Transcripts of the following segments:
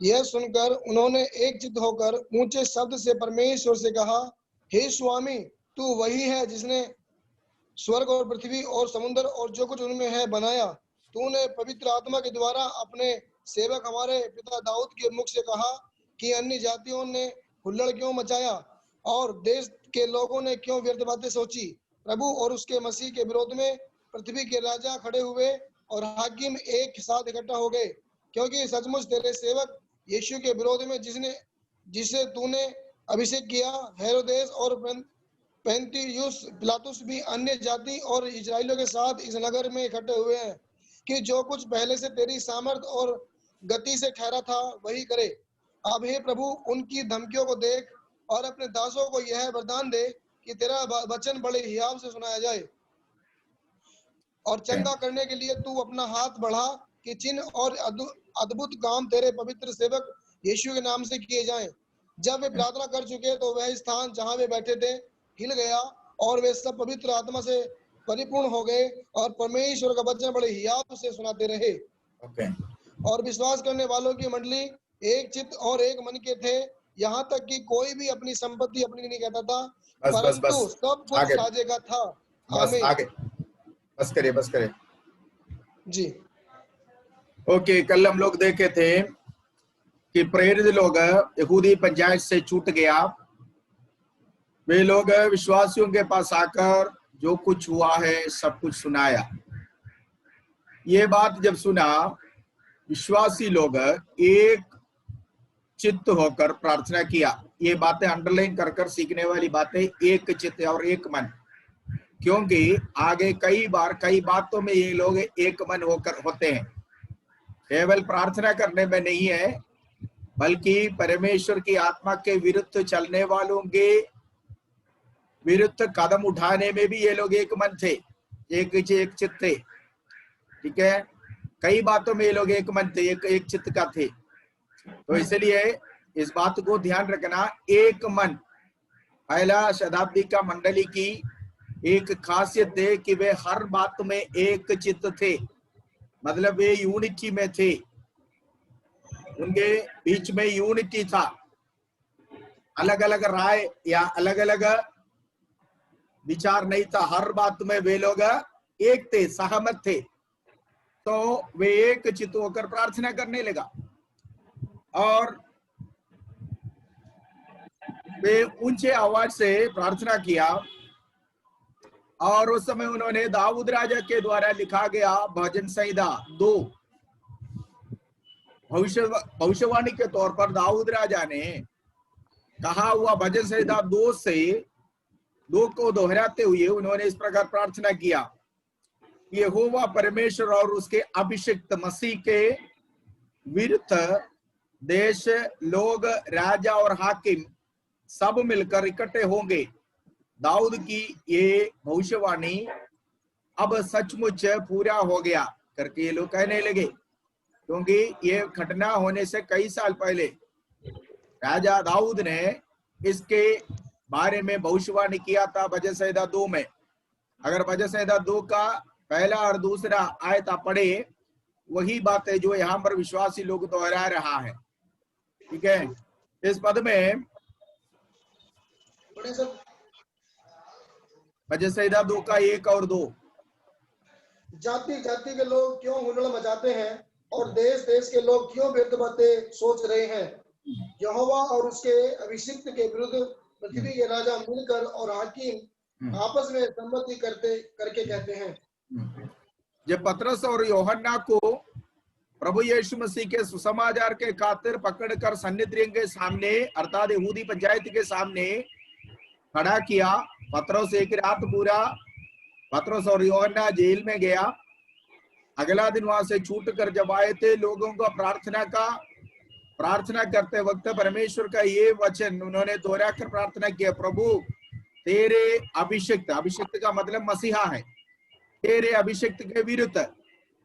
यह सुनकर उन्होंने एक चित्त होकर ऊंचे शब्द से परमेश्वर से कहा, हे स्वामी, तू वही है जिसने स्वर्ग और पृथ्वी और समुद्र और जो कुछ उनमें है बनाया। तूने पवित्र आत्मा के द्वारा अपने सेवक हमारे पिता दाऊद के मुख से कहा कि अन्य जातियों ने हुल्लड़ क्यों मचाया और देश के लोगों ने क्यों व्यर्थ बातें सोची। प्रभु और उसके मसीह के विरोध में पृथ्वी के राजा खड़े हुए और हाकिम एक साथ इकट्ठा हो गए, क्योंकि सचमुच तेरे सेवक यीशु के विरोध में जिसे तूने अभिषेक किया, हेरोदेस और पेंतियुस पिलातुस भी अन्य जाति और इजराइलियों के साथ इस नगर में इकट्ठे हुए हैं कि जो कुछ पहले से तेरी सामर्थ और गति से ठहरा था वही करे। अब हे प्रभु, उनकी धमकियों को देख और अपने दासों को यह वरदान दे कि तेरा वचन बड़े हियाव से सुनाया जाए और चंगा करने के लिए तू अपना हाथ बढ़ा कि चिन्ह और अद्भुत काम तेरे पवित्र सेवक यीशु के नाम से किए जाएं। जब वे प्रार्थना कर चुके तो वह स्थान जहां वे बैठे थे हिल गया और वे सब पवित्र आत्मा से परिपूर्ण हो गए और परमेश्वर का वचन बड़े हियाव से सुनाते रहे। और विश्वास करने वालों की मंडली एक चित्त और एक मन के थे, यहाँ तक कि कोई भी अपनी संपत्ति अपनी नहीं कहता था, परंतु सब कुछ राजे का था। आमीन। बस करे जी। ओके, कल हम लोग देखे थे कि प्रेरित लोग यहूदी पंचायत से छूट गया। वे लोग विश्वासियों के पास आकर जो कुछ हुआ है सब कुछ सुनाया। ये बात जब सुना, विश्वासी लोग एक चित्त होकर प्रार्थना किया। ये बातें अंडरलाइन कर सीखने वाली बातें, एक चित्त और एक मन, क्योंकि आगे कई बातों में ये लोग एक मन होकर होते हैं। केवल प्रार्थना करने में नहीं है, बल्कि परमेश्वर की आत्मा के विरुद्ध चलने वालों के विरुद्ध कदम उठाने में भी ये लोग एक मन थे, एक चित्त थे। ठीक है, कई बातों में ये लोग एक मन थे, एक चित्त का थे। तो इसलिए इस बात को ध्यान रखना, एक मन पहला शताब्दी का मंडली की एक खासियत है कि वे हर बात में एक चित्त थे, मतलब वे यूनिटी में थे, उनके बीच में यूनिटी था। अलग अलग राय या अलग अलग विचार नहीं था, हर बात में वे लोग एक थे, सहमत थे। तो वे एक चित्त होकर प्रार्थना करने लगा और वे ऊंचे आवाज से प्रार्थना किया। और उस समय उन्होंने दाऊद राजा के द्वारा लिखा गया भजन संहिता 2 भविष्यवाणी के तौर पर दाऊद राजा ने कहा हुआ भजन संहिता 2 को दोहराते हुए उन्होंने इस प्रकार प्रार्थना किया कि यहोवा परमेश्वर और उसके अभिषिक्त मसीह के विरुद्ध देश, लोग, राजा और हाकिम सब मिलकर इकट्ठे होंगे। दाऊद की ये भविष्यवाणी अब सचमुच पूरा हो गया करके ये लोग कहने लगे, क्योंकि ये घटना होने से कई साल पहले राजा दाऊद ने इसके बारे में भविष्यवाणी किया था भजन संहिता 2 में। अगर भजन संहिता 2 का पहला और दूसरा आयत पढ़े, वही बात है जो यहाँ पर विश्वासी लोग दोहरा रहा है। ठीक है, इस पद में भजन संहिता 2 का 1 और 2, जाति जाति के लोग क्यों हुल्लड़ मचाते हैं और देश देश के लोग क्यों व्यर्थ बातें सोच रहे हैं। यहोवा और उसके अभिषिक्त के विरुद्ध पृथ्वी के राजा मिलकर और हाकिम आपस में सम्मति करके कहते हैं। जब पतरस और यूहन्ना को प्रभु यीशु मसीह के सुसमाचार के खातिर पकड़कर सन्निधियों के सामने अर्थात यहूदी पंचायत के सामने खड़ा किया, पतरस एक रात पूरा पतरस और यूहन्ना जेल में गया। अगला दिन वहां से छूट कर जब आए थे, लोगों को प्रार्थना करते वक्त परमेश्वर का ये वचन उन्होंने दोहरा कर प्रार्थना किया, प्रभु तेरे अभिषिक्त का मतलब मसीहा है, तेरे अभिषिक्त के विरुद्ध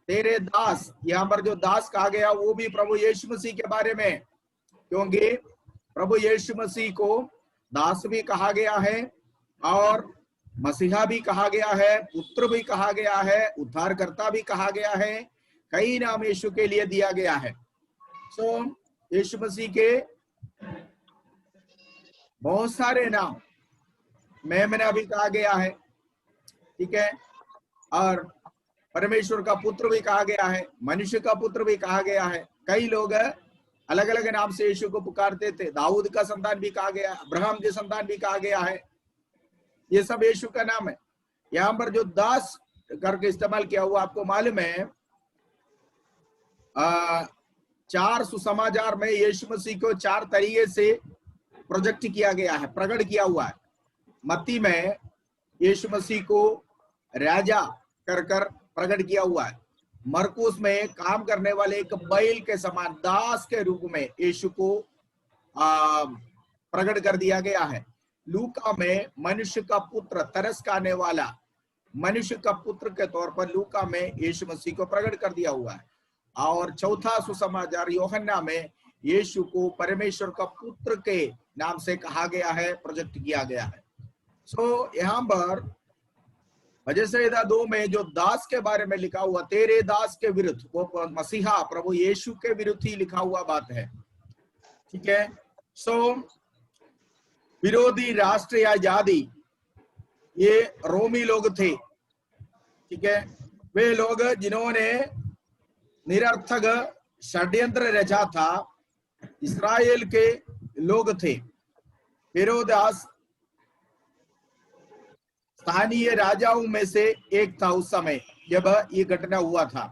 तेरे दास, यहाँ पर जो दास कहा गया वो भी प्रभु यीशु मसीह के बारे में, क्योंकि प्रभु यीशु मसीह को दास भी कहा गया है और मसीहा भी कहा गया है, पुत्र भी कहा गया है, उद्धारकर्ता भी कहा गया है, कई नाम यीशु के लिए दिया गया है। सो यीशु मसीह के बहुत सारे नाम मेमना भी कहा गया है, ठीक है, और परमेश्वर का पुत्र भी कहा गया है, मनुष्य का पुत्र भी कहा गया है। कई लोग अलग अलग नाम से यीशु को पुकारते थे। दाऊद का संतान भी कहा गया, अब्राहम के संतान भी कहा गया है। ये सब यीशु का नाम है। यहाँ पर जो दास करके इस्तेमाल किया हुआ आपको मालूम है, 4 सुसमाचार में यीशु मसीह को 4 तरीके से प्रोजेक्ट किया गया है, प्रकट किया हुआ है। मत्ती में यीशु मसीह को राजा कर कर प्रकट किया हुआ है। मरकुस में काम करने वाले एक बैल के समान दास के रूप में यीशु को प्रकट कर दिया गया है। लूका में मनुष्य का पुत्र, तरस खाने वाला मनुष्य का पुत्र के तौर पर लूका में यीशु मसीह को प्रकट कर दिया हुआ है। और चौथा सुसमाचार यूहन्ना में यीशु को परमेश्वर का पुत्र के नाम से कहा गया है, प्रोजेक्ट किया गया है। सो यहाँ पर भजन संहिता 2 में जो दास के बारे में लिखा हुआ, तेरे दास के विरुद्ध, वो मसीहा प्रभु यीशु के विरुद्ध ही लिखा हुआ बात है, ठीक है। सो विरोधी राष्ट्र या जाति ये रोमी लोग थे, ठीक है। वे लोग जिन्होंने निरर्थक षड्यंत्र रचा था, इस्राएल के लोग थे। हेरोदास स्थानीय राजाओं में से एक था उस समय जब ये घटना हुआ था,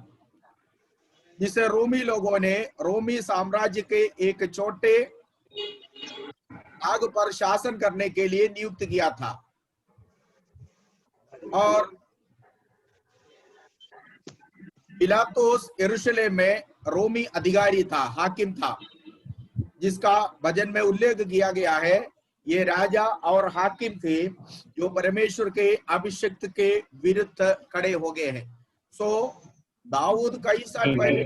जिसे रोमी लोगों ने रोमी साम्राज्य के एक छोटे भाग पर शासन करने के लिए नियुक्त किया था। और पिलातुस यरूशलेम में रोमी अधिकारी था, हाकिम था, जिसका भजन में उल्लेख किया गया है। ये राजा और हाकिम थे जो परमेश्वर के अभिषिक्त के विरुद्ध खड़े हो गए हैं। सो दाऊद कई साल पहले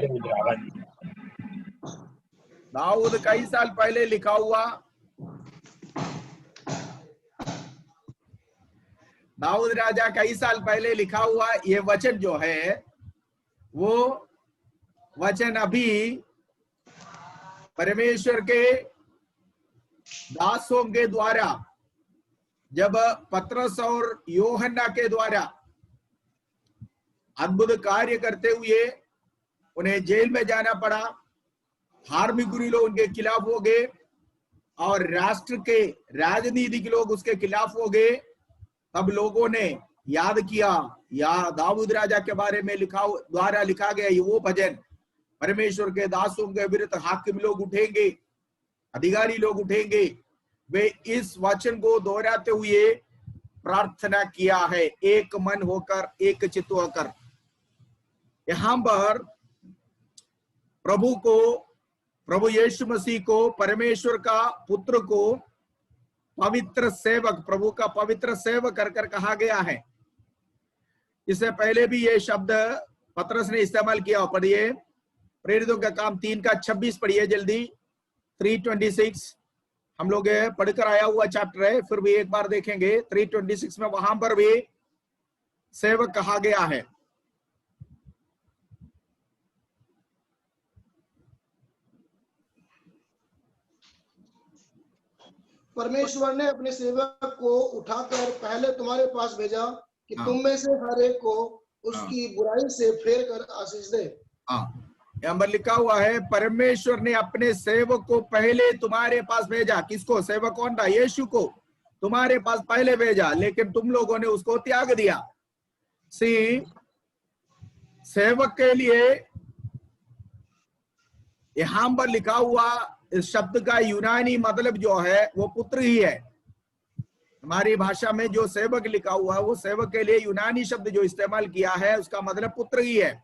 लिखा हुआ, दाऊद राजा कई साल पहले लिखा हुआ ये वचन जो है, वो वचन अभी परमेश्वर के दासों के द्वारा, जब पतरस और यूहन्ना के द्वारा अद्भुत कार्य करते हुए उन्हें जेल में जाना पड़ा, धार्मिक गुरु लोग उनके खिलाफ हो गए और राष्ट्र के राजनीतिक लोग उसके खिलाफ हो गए। तब लोगों ने याद किया, या दाऊद राजा के बारे में द्वारा लिखा गया ये वो भजन, परमेश्वर के दासों के विरुद्ध हाकिम लोग उठेंगे, अधिकारी लोग उठेंगे। वे इस वचन को दोहराते हुए प्रार्थना किया है, एक मन होकर, एक चित्त होकर। यहां पर प्रभु यीशु मसीह को, परमेश्वर का पुत्र को पवित्र सेवक, प्रभु का पवित्र सेवक कर कहा गया है। इससे पहले भी ये शब्द पतरस ने इस्तेमाल किया। पढ़िए प्रेरितों का काम 3:26 पढ़िए जल्दी, 3:26। हम लोग पढ़कर आया हुआ चैप्टर है, फिर भी एक बार देखेंगे। 3:26 में वहां पर भी सेवक कहा गया है। परमेश्वर ने अपने सेवक को उठाकर पहले तुम्हारे पास भेजा कि तुम में से हर एक को उसकी बुराई से फेर कर आशीष दे। यहाँ पर लिखा हुआ है, परमेश्वर ने अपने सेवक को पहले तुम्हारे पास भेजा। किसको? सेवक कौन था? यीशु को तुम्हारे पास पहले भेजा, लेकिन तुम लोगों ने उसको त्याग दिया। सेवक के लिए यहां पर लिखा हुआ इस शब्द का यूनानी मतलब जो है वो पुत्र ही है। हमारी भाषा में जो सेवक लिखा हुआ है वो सेवक के लिए यूनानी शब्द जो इस्तेमाल किया है उसका मतलब पुत्र ही है।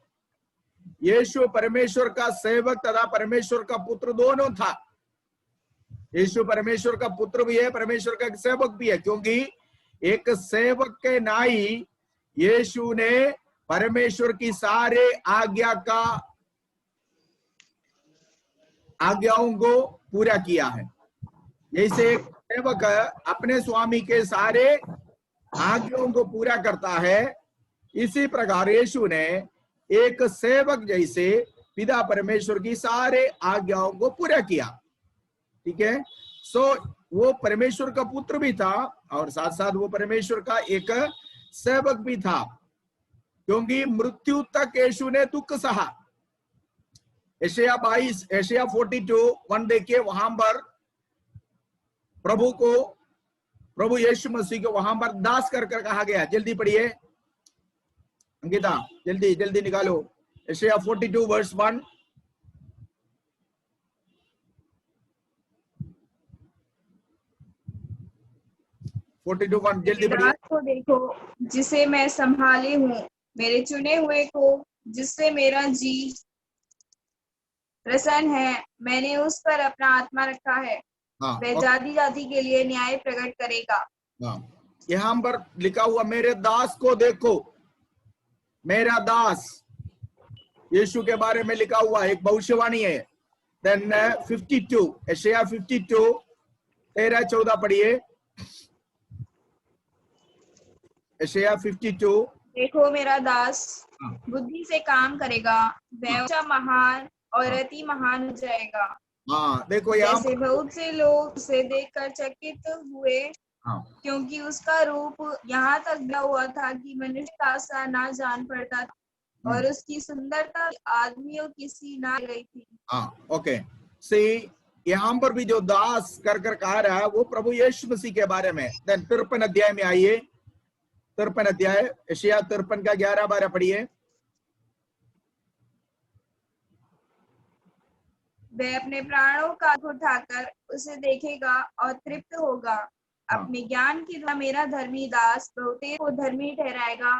यीशु परमेश्वर का सेवक तथा परमेश्वर का पुत्र दोनों था। यीशु परमेश्वर का पुत्र भी है, परमेश्वर का सेवक भी है, क्योंकि एक सेवक के नाई यीशु ने परमेश्वर की सारे आज्ञाओं को पूरा किया है। जैसे एक सेवक अपने स्वामी के सारे आज्ञाओं को पूरा करता है, इसी प्रकार यीशु ने एक सेवक जैसे पिता परमेश्वर की सारे आज्ञाओं को पूरा किया। ठीक है, सो वो परमेश्वर का पुत्र भी था और साथ साथ वो परमेश्वर का एक सेवक भी था, क्योंकि मृत्यु तक यीशु ने दुख सहा। यशायाह 22, यशायाह 42:1 देखिए, वहां पर प्रभु यीशु मसीह को वहां पर दास कर कहा गया। जल्दी पढ़िए अंकिता, जल्दी जल्दी निकालो। यशायाह 42:1। 42:1 जल्दी पढ़िए। दास को देखो जिसे मैं संभाले हूँ, मेरे चुने हुए को जिससे मेरा जी प्रसन्न है। मैंने उस पर अपना आत्मा रखा है। हाँ, वह जाति जाति के लिए न्याय प्रकट करेगा। हाँ, यहाँ पर लिखा हुआ मेरे दास को देखो, मेरा दास यीशु के बारे में लिखा हुआ एक भविष्यवाणी है। देन 52, यशायाह 52 13-14 पढ़िए। यशायाह 52। देखो मेरा दास बुद्धि से काम करेगा, वह ऊंचा महान और अति महान हो जाएगा। हाँ, देखो यहाँ जैसे बहुत से लोग उसे देखकर चकित हुए, हाँ, क्योंकि उसका रूप यहाँ तक गिरा हुआ था कि मनुष्य का सा ना जान पड़ता था, और उसकी सुंदरता आदमियों की सी ना गई थी। हाँ, ओके। सी यहाँ पर भी जो दास कर कहा रहा है वो प्रभु यीशु मसीह के बारे में। देन 53 अध्याय में आइए, 53 अध्याय यशायाह 53 का 11-12 पढ़िए। वह अपने प्राणों का उठाकर उसे देखेगा और तृप्त होगा। अपने ज्ञान की द्वारा मेरा धर्मी दास बहुतेरों को धर्मी ठहराएगा,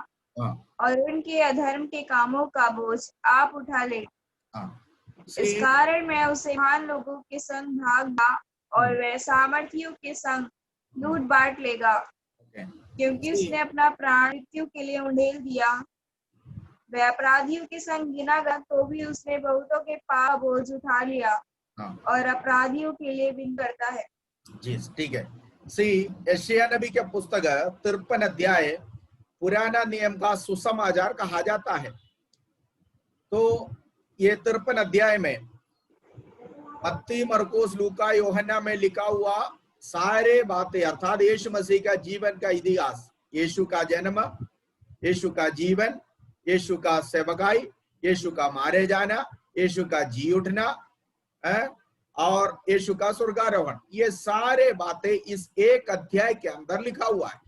और उनके अधर्म के कामों का बोझ आप उठा ले। इस कारण मैं उसे महान लोगों के संग भागा, और वह सामर्थियों के संग लूट बांट लेगा, क्योंकि उसने अपना प्राण मृत्यु के लिए उंडेल दिया। वह अपराधियों के संग गिना गया, तो भी उसने बहुतों के पाप बोझ उठा लिया, और अपराधियों के लिए विन करता है। जी, ठीक है। सी यशायाह नबी के पुस्तक 53 अध्याय पुराना नियम का सुसमाचार कहा जाता है। तो ये 53 अध्याय में मत्ती, मरकुस, लूका, यूहन्ना में लिखा हुआ सारे बातें, अर्थात यीशु मसीह का जीवन का इतिहास, यीशु का जन्म, यीशु का जीवन, यीशु का सेवकाई, यीशु का मारे जाना, यीशु का जी उठना और यीशु का स्वर्गारोहण, ये सारे बातें इस एक अध्याय के अंदर लिखा हुआ है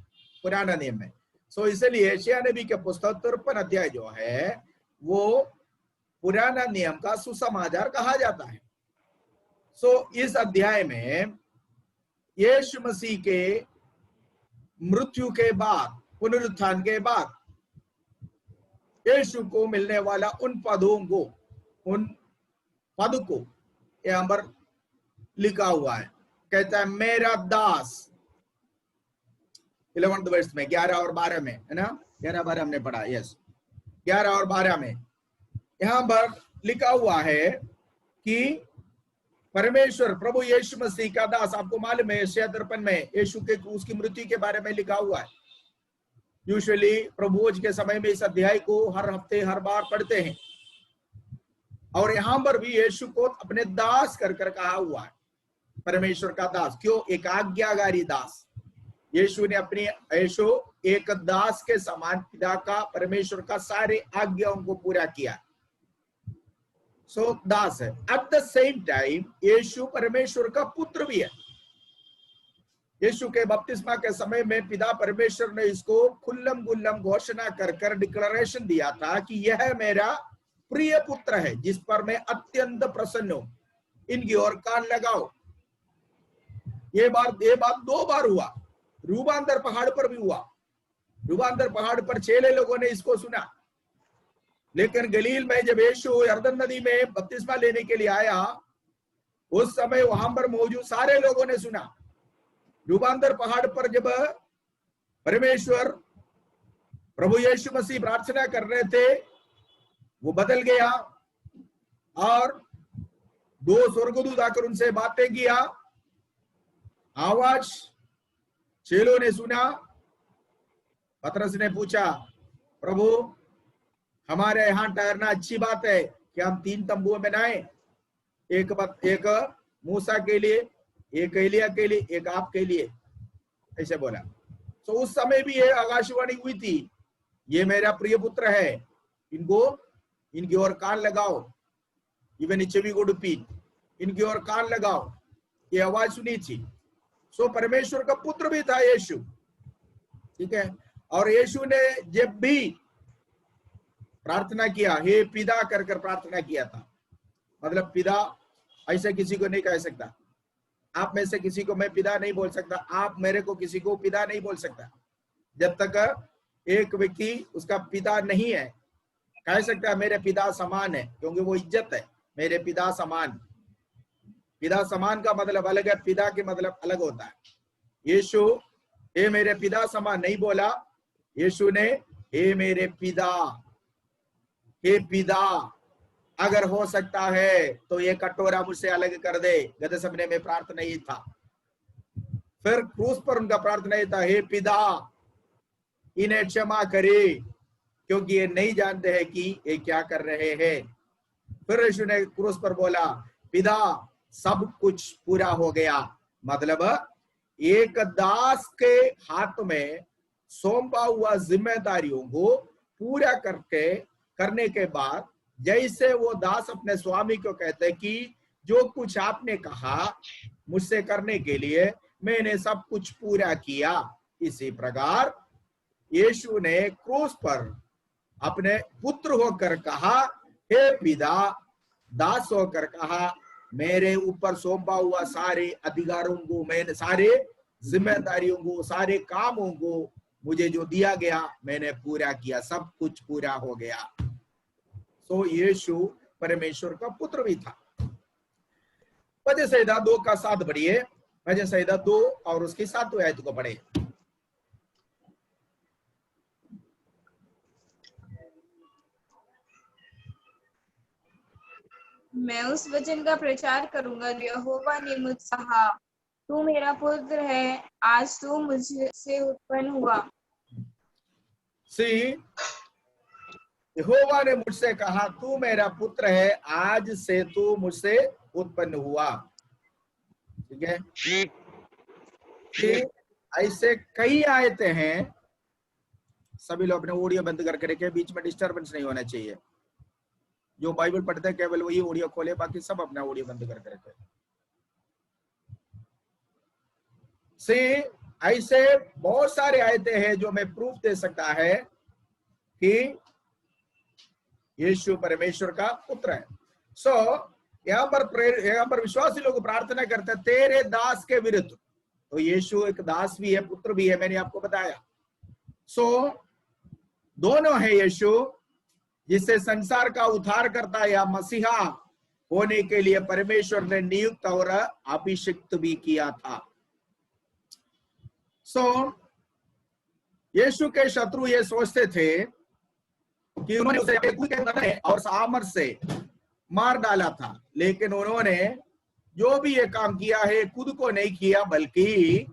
पुराना नियम में। सो इसलिए यशायाह नबी के पुस्तक 53 अध्याय जो है वो पुराना नियम का सुसमाचार कहा जाता है। सो इस अध्याय में यीशु मसीह के मृत्यु के बाद, पुनरुत्थान के बाद यीशु को मिलने वाला उन पदों को, उन पद को यहां पर लिखा हुआ है। कहता है मेरा दास, 11th वर्ष में 11 और 12 में, है ना, 11-12 हमने पढ़ा। यस, 11 और 12 में यहां पर लिखा हुआ है कि परमेश्वर प्रभु यीशु मसीह का दास, आपको मालूम है यशायाह 53 में यीशु के क्रूस की मृत्यु के बारे में लिखा हुआ है। यूजुअली प्रभुभोज के समय में इस अध्याय को हर हफ्ते हर बार पढ़ते हैं, और यहां पर भी यीशु को अपने दास कर कहा हुआ है। परमेश्वर का दास क्यों? एक आज्ञाकारी दास। यीशु ने यीशु एक दास के समान पिता का, परमेश्वर का सारे आज्ञाओं को पूरा किया। सो दास है। एट द सेम टाइम यीशु परमेश्वर का पुत्र भी है। यीशु के बपतिस्मा के समय में पिता परमेश्वर ने इसको खुल्लम गुल्लम घोषणा कर डिक्लेरेशन दिया था कि यह मेरा प्रिय पुत्र है जिस पर मैं अत्यंत प्रसन्न हूं, इनकी ओर कान लगाओ। ये बात 2 बार हुआ। रूबांतर पहाड़ पर भी हुआ। रूबांतर पहाड़ पर 6 लोगों ने इसको सुना, लेकिन गलील में जब यीशु यरदन नदी में बपतिस्मा लेने के लिए आया, उस समय वहां पर मौजूद सारे लोगों ने सुना। रूबांतर पहाड़ पर जब परमेश्वर प्रभु यीशु मसीह प्रार्थना कर रहे थे, वो बदल गया और 2 स्वर्गदूत आकर उनसे बातें किया। आवाज चेलों ने सुना। पतरस ने पूछा, प्रभु हमारे यहाँ ठहरना अच्छी बात है, कि हम 3 तंबू बनाए, एक मूसा के लिए, एक एलिया के लिए, एक आपके लिए, ऐसे बोला। तो उस समय भी ये आकाशवाणी हुई थी, ये मेरा प्रिय पुत्र है, इनकी ओर कान लगाओ, इवन चेवी गुडुपी, इनकी ओर कान लगाओ, ये आवाज सुनी थी। सो परमेश्वर का पुत्र भी था यीशु, ठीक है। और यीशु ने जब भी प्रार्थना किया, हे पिता कर प्रार्थना किया था, मतलब पिता ऐसे किसी को नहीं कह सकता, आप में से किसी को मैं पिता नहीं बोल सकता, आप मेरे को किसी को पिता नहीं बोल सकता, जब तक एक व्यक्ति उसका पिता नहीं है। कह सकता है मेरे पिता समान है, क्योंकि वो इज्जत है, मेरे पिता समान। पिता समान का मतलब अलग है, पिता के मतलब अलग होता है। यीशु हे मेरे पिता समान नहीं बोला, यीशु ने हे मेरे पिता, हे पिता अगर हो सकता है तो ये कटोरा मुझसे अलग कर दे। गदसमने में प्रार्थना ही था। फिर क्रूस पर उनका प्रार्थना ही था, हे पिता इन्हें क्षमा करे, क्योंकि ये नहीं जानते हैं कि ये क्या कर रहे हैं। फिर यीशु ने क्रूस पर बोला, पिता सब कुछ पूरा हो गया। मतलब एक दास के हाथ में सौंपा हुआ जिम्मेदारियों को पूरा करने के बाद, जैसे वो दास अपने स्वामी को कहते हैं कि जो कुछ आपने कहा मुझसे करने के लिए मैंने सब कुछ पूरा किया, इसी प्रकार यीशु ने क्रूस पर अपने पुत्र होकर कहा, हे पिता, दास होकर कहा, मेरे ऊपर सौंपा हुआ सारे अधिकारों को, मैंने सारे जिम्मेदारियों को, सारे कामों को मुझे जो दिया गया मैंने पूरा किया, सब कुछ पूरा हो गया। तो यीशु परमेश्वर का पुत्र भी था। भजन संहिता 2 का 7 पढ़िए, भजन संहिता 2 और उसकी 7वीं आयत को पढ़े। मैं उस वचन का प्रचार करूंगा, यहोवा ने मुझसे कहा, तू मेरा पुत्र है, आज तू मुझसे उत्पन्न हुआ। यहोवा ने मुझसे कहा, तू मेरा पुत्र है, आज से तू मुझसे उत्पन्न हुआ। ठीक है, ऐसे कई आयतें हैं। सभी लोग अपने ऑडियो बंद करके रखे, बीच में डिस्टरबेंस नहीं होना चाहिए। जो बाइबल पढ़ते हैं केवल वही ऑडियो खोले, बाकी सब अपना ऑडियो बंद करके रखे। ऐसे बहुत सारे आयतें हैं जो मैं प्रूफ दे सकता है कि यीशु परमेश्वर का पुत्र है। यहाँ पर विश्वासी लोग प्रार्थना करते हैं तेरे दास के विरुद्ध। तो यीशु एक दास भी है, पुत्र भी है, मैंने आपको बताया। दोनों है यीशु, जिससे संसार का उद्धार करता या मसीहा होने के लिए परमेश्वर ने नियुक्त और अभिषिक्त भी किया था। यीशु के शत्रु ये सोचते थे कि उन्होंने उसे और सामर्थ से मार डाला था, लेकिन उन्होंने जो भी ये काम किया है खुद को नहीं किया, बल्कि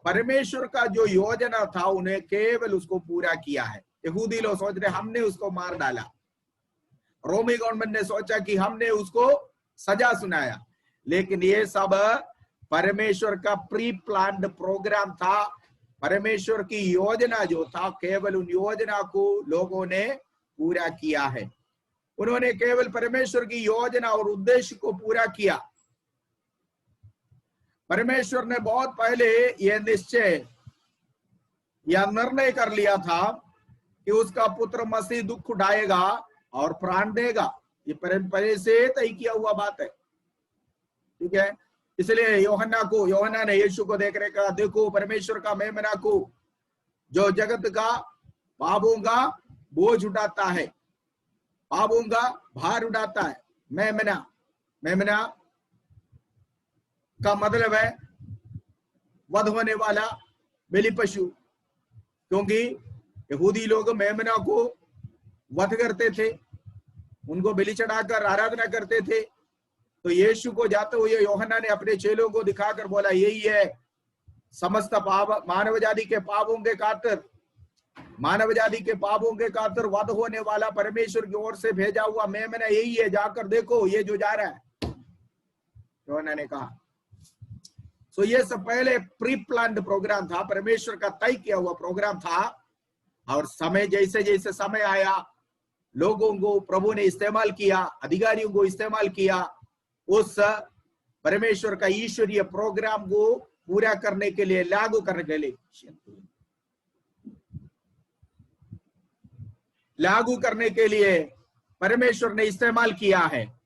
परमेश्वर का जो योजना था उन्हें केवल उसको पूरा किया है। यहूदी लोग सोच रहे हमने उसको मार डाला, रोमी गवर्नमेंट ने सोचा कि हमने उसको सजा सुनाया, लेकिन ये सब परमेश्वर का प्री प्लान्ड प्रोग्राम था। परमेश्वर की योजना जो था, केवल उन योजना को लोगों ने पूरा किया है। उन्होंने केवल परमेश्वर की योजना और उद्देश्य को पूरा किया। परमेश्वर ने बहुत पहले यह निश्चय या निर्णय कर लिया था कि उसका पुत्र मसीह दुख उठाएगा और प्राण देगा। ये पहले से तय किया हुआ बात है, ठीक है। इसलिए योहन्ना ने यीशु को देख रहे कहा, देखो परमेश्वर का मेमना को, जो जगत का पापों का बोझ उठाता है, पापों का भार उठाता है। मेमना का मतलब है वध होने वाला बलि पशु, क्योंकि यहूदी लोग मेमना को वध करते थे, उनको बलि चढ़ाकर आराधना करते थे। तो यीशु को जाते हुए यूहन्ना ने अपने चेलों को दिखाकर बोला, यही है समस्त पाप, मानव जाति के पापों के खातिर मानव जाति के पापों के खातिर वध होने वाला परमेश्वर की ओर से भेजा हुआ मेमना यही है, जाकर देखो ये जो जा रहा है, तो उन्होंने कहा। सो ये सब पहले प्री प्लान्ड प्रोग्राम था, परमेश्वर का तय किया हुआ प्रोग्राम था। और समय जैसे जैसे समय आया, लोगों को प्रभु ने इस्तेमाल किया, अधिकारियों को इस्तेमाल किया उस परमेश्वर का ईश्वरीय प्रोग्राम को पूरा करने के लिए, लागू करने के लिए, लागू करने के लिए परमेश्वर ने इस्तेमाल किया है।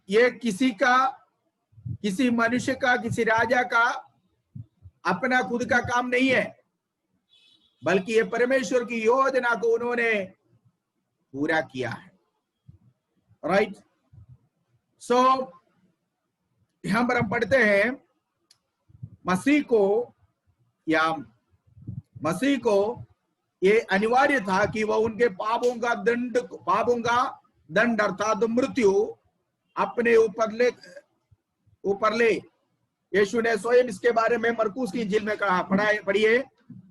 ये किसी मनुष्य का, किसी राजा का अपना खुद का काम नहीं है, बल्कि ये परमेश्वर की योजना को उन्होंने पूरा किया है। राइट। यहां पर हम पढ़ते हैं मसीह को ये अनिवार्य था कि वह उनके पापों का दंड अर्थात मृत्यु अपने ऊपर ले। यीशु ने स्वयं इसके बारे में मरकुस की इंजील में कहा। पढ़िए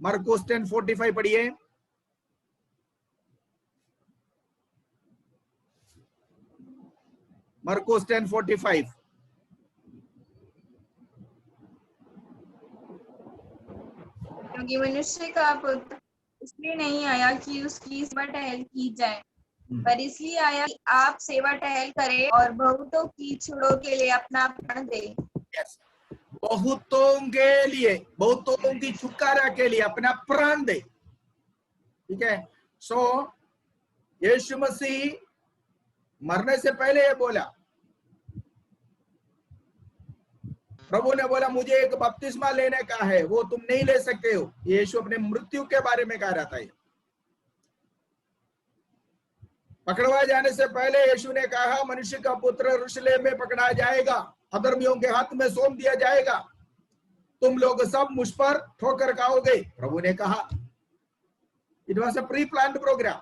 मरकुस 10:45 पढ़िए। मरकुस 10:45। क्योंकि मनुष्य का पुत्र इसलिए नहीं आया कि उसकी सेवा टहल की जाए, पर इसलिए आया कि आप सेवा टहल करें और बहुतों की छुड़ों के लिए अपना प्राण दे। बहुतों के लिए, बहुतों की छुटकारा के लिए अपना प्राण दे। ठीक है। यीशु मसीह मरने से पहले ये बोला, प्रभु ने बोला मुझे एक बपतिस्मा लेने का है, वो तुम नहीं ले सकते हो। यीशु अपने मृत्यु के बारे में कह रहा था। पकड़वाए जाने से पहले यीशु ने कहा मनुष्य का पुत्र यरूशलेम में पकड़ा जाएगा, अधर्मियों के हाथ में सौंप दिया जाएगा, तुम लोग सब मुझ पर ठोकर खाओगे। प्रभु ने कहा। It was a pre planned programme.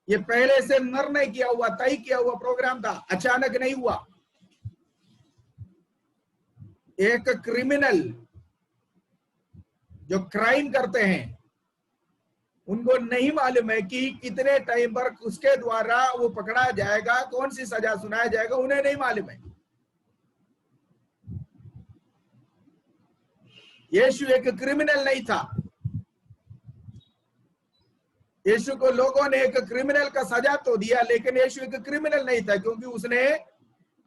ये पहले से निर्णय किया हुआ, तय किया हुआ प्रोग्राम था, अचानक नहीं हुआ। एक क्रिमिनल जो क्राइम करते हैं उनको नहीं मालूम है कि कितने टाइम पर उसके द्वारा वो पकड़ा जाएगा, कौन सी सजा सुनाया जाएगा, उन्हें नहीं मालूम है। यीशु एक क्रिमिनल नहीं था। यीशु को लोगों ने एक क्रिमिनल का सजा तो दिया, लेकिन यीशु एक क्रिमिनल नहीं था, क्योंकि उसने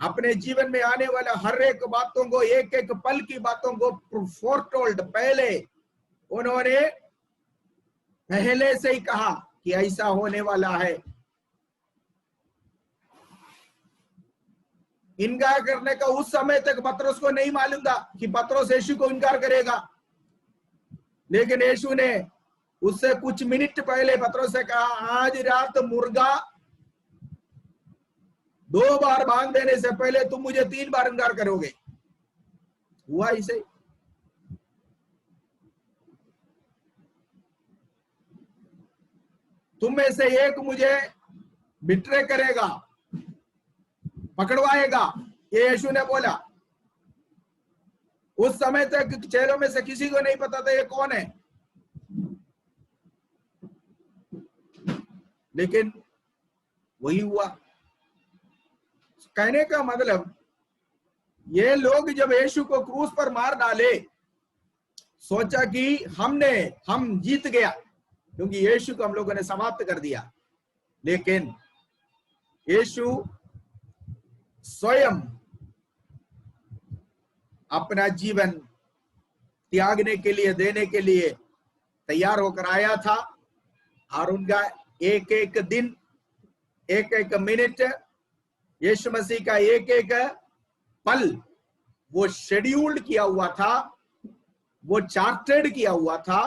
अपने जीवन में आने वाला हर एक बातों को, एक एक पल की बातों को फोरटोल्ड, पहले उन्होंने पहले से ही कहा कि ऐसा होने वाला है। इनकार करने का उस समय तक पतरस को नहीं मालूम था कि पतरस यीशु को इनकार करेगा, लेकिन यीशु ने उससे कुछ मिनट पहले पतरस से कहा आज रात मुर्गा 2 बार बांध देने से पहले तुम मुझे 3 बार इनकार करोगे। हुआ इसे। तुम में से एक मुझे बिट्रे करेगा, पकड़वाएगा, ये यीशु ने बोला। उस समय तक चेलों में से किसी को नहीं पता था ये कौन है, लेकिन वही हुआ। कहने का मतलब ये लोग जब यीशु को क्रूस पर मार डाले, सोचा कि हम जीत गया, क्योंकि यीशु को हम लोगों ने समाप्त कर दिया। लेकिन यीशु स्वयं अपना जीवन त्यागने के लिए, देने के लिए तैयार होकर आया था, और उनका एक एक दिन, एक एक मिनट, यीशु मसीह का एक एक पल वो शेड्यूल्ड किया हुआ था, वो चार्टेड किया हुआ था,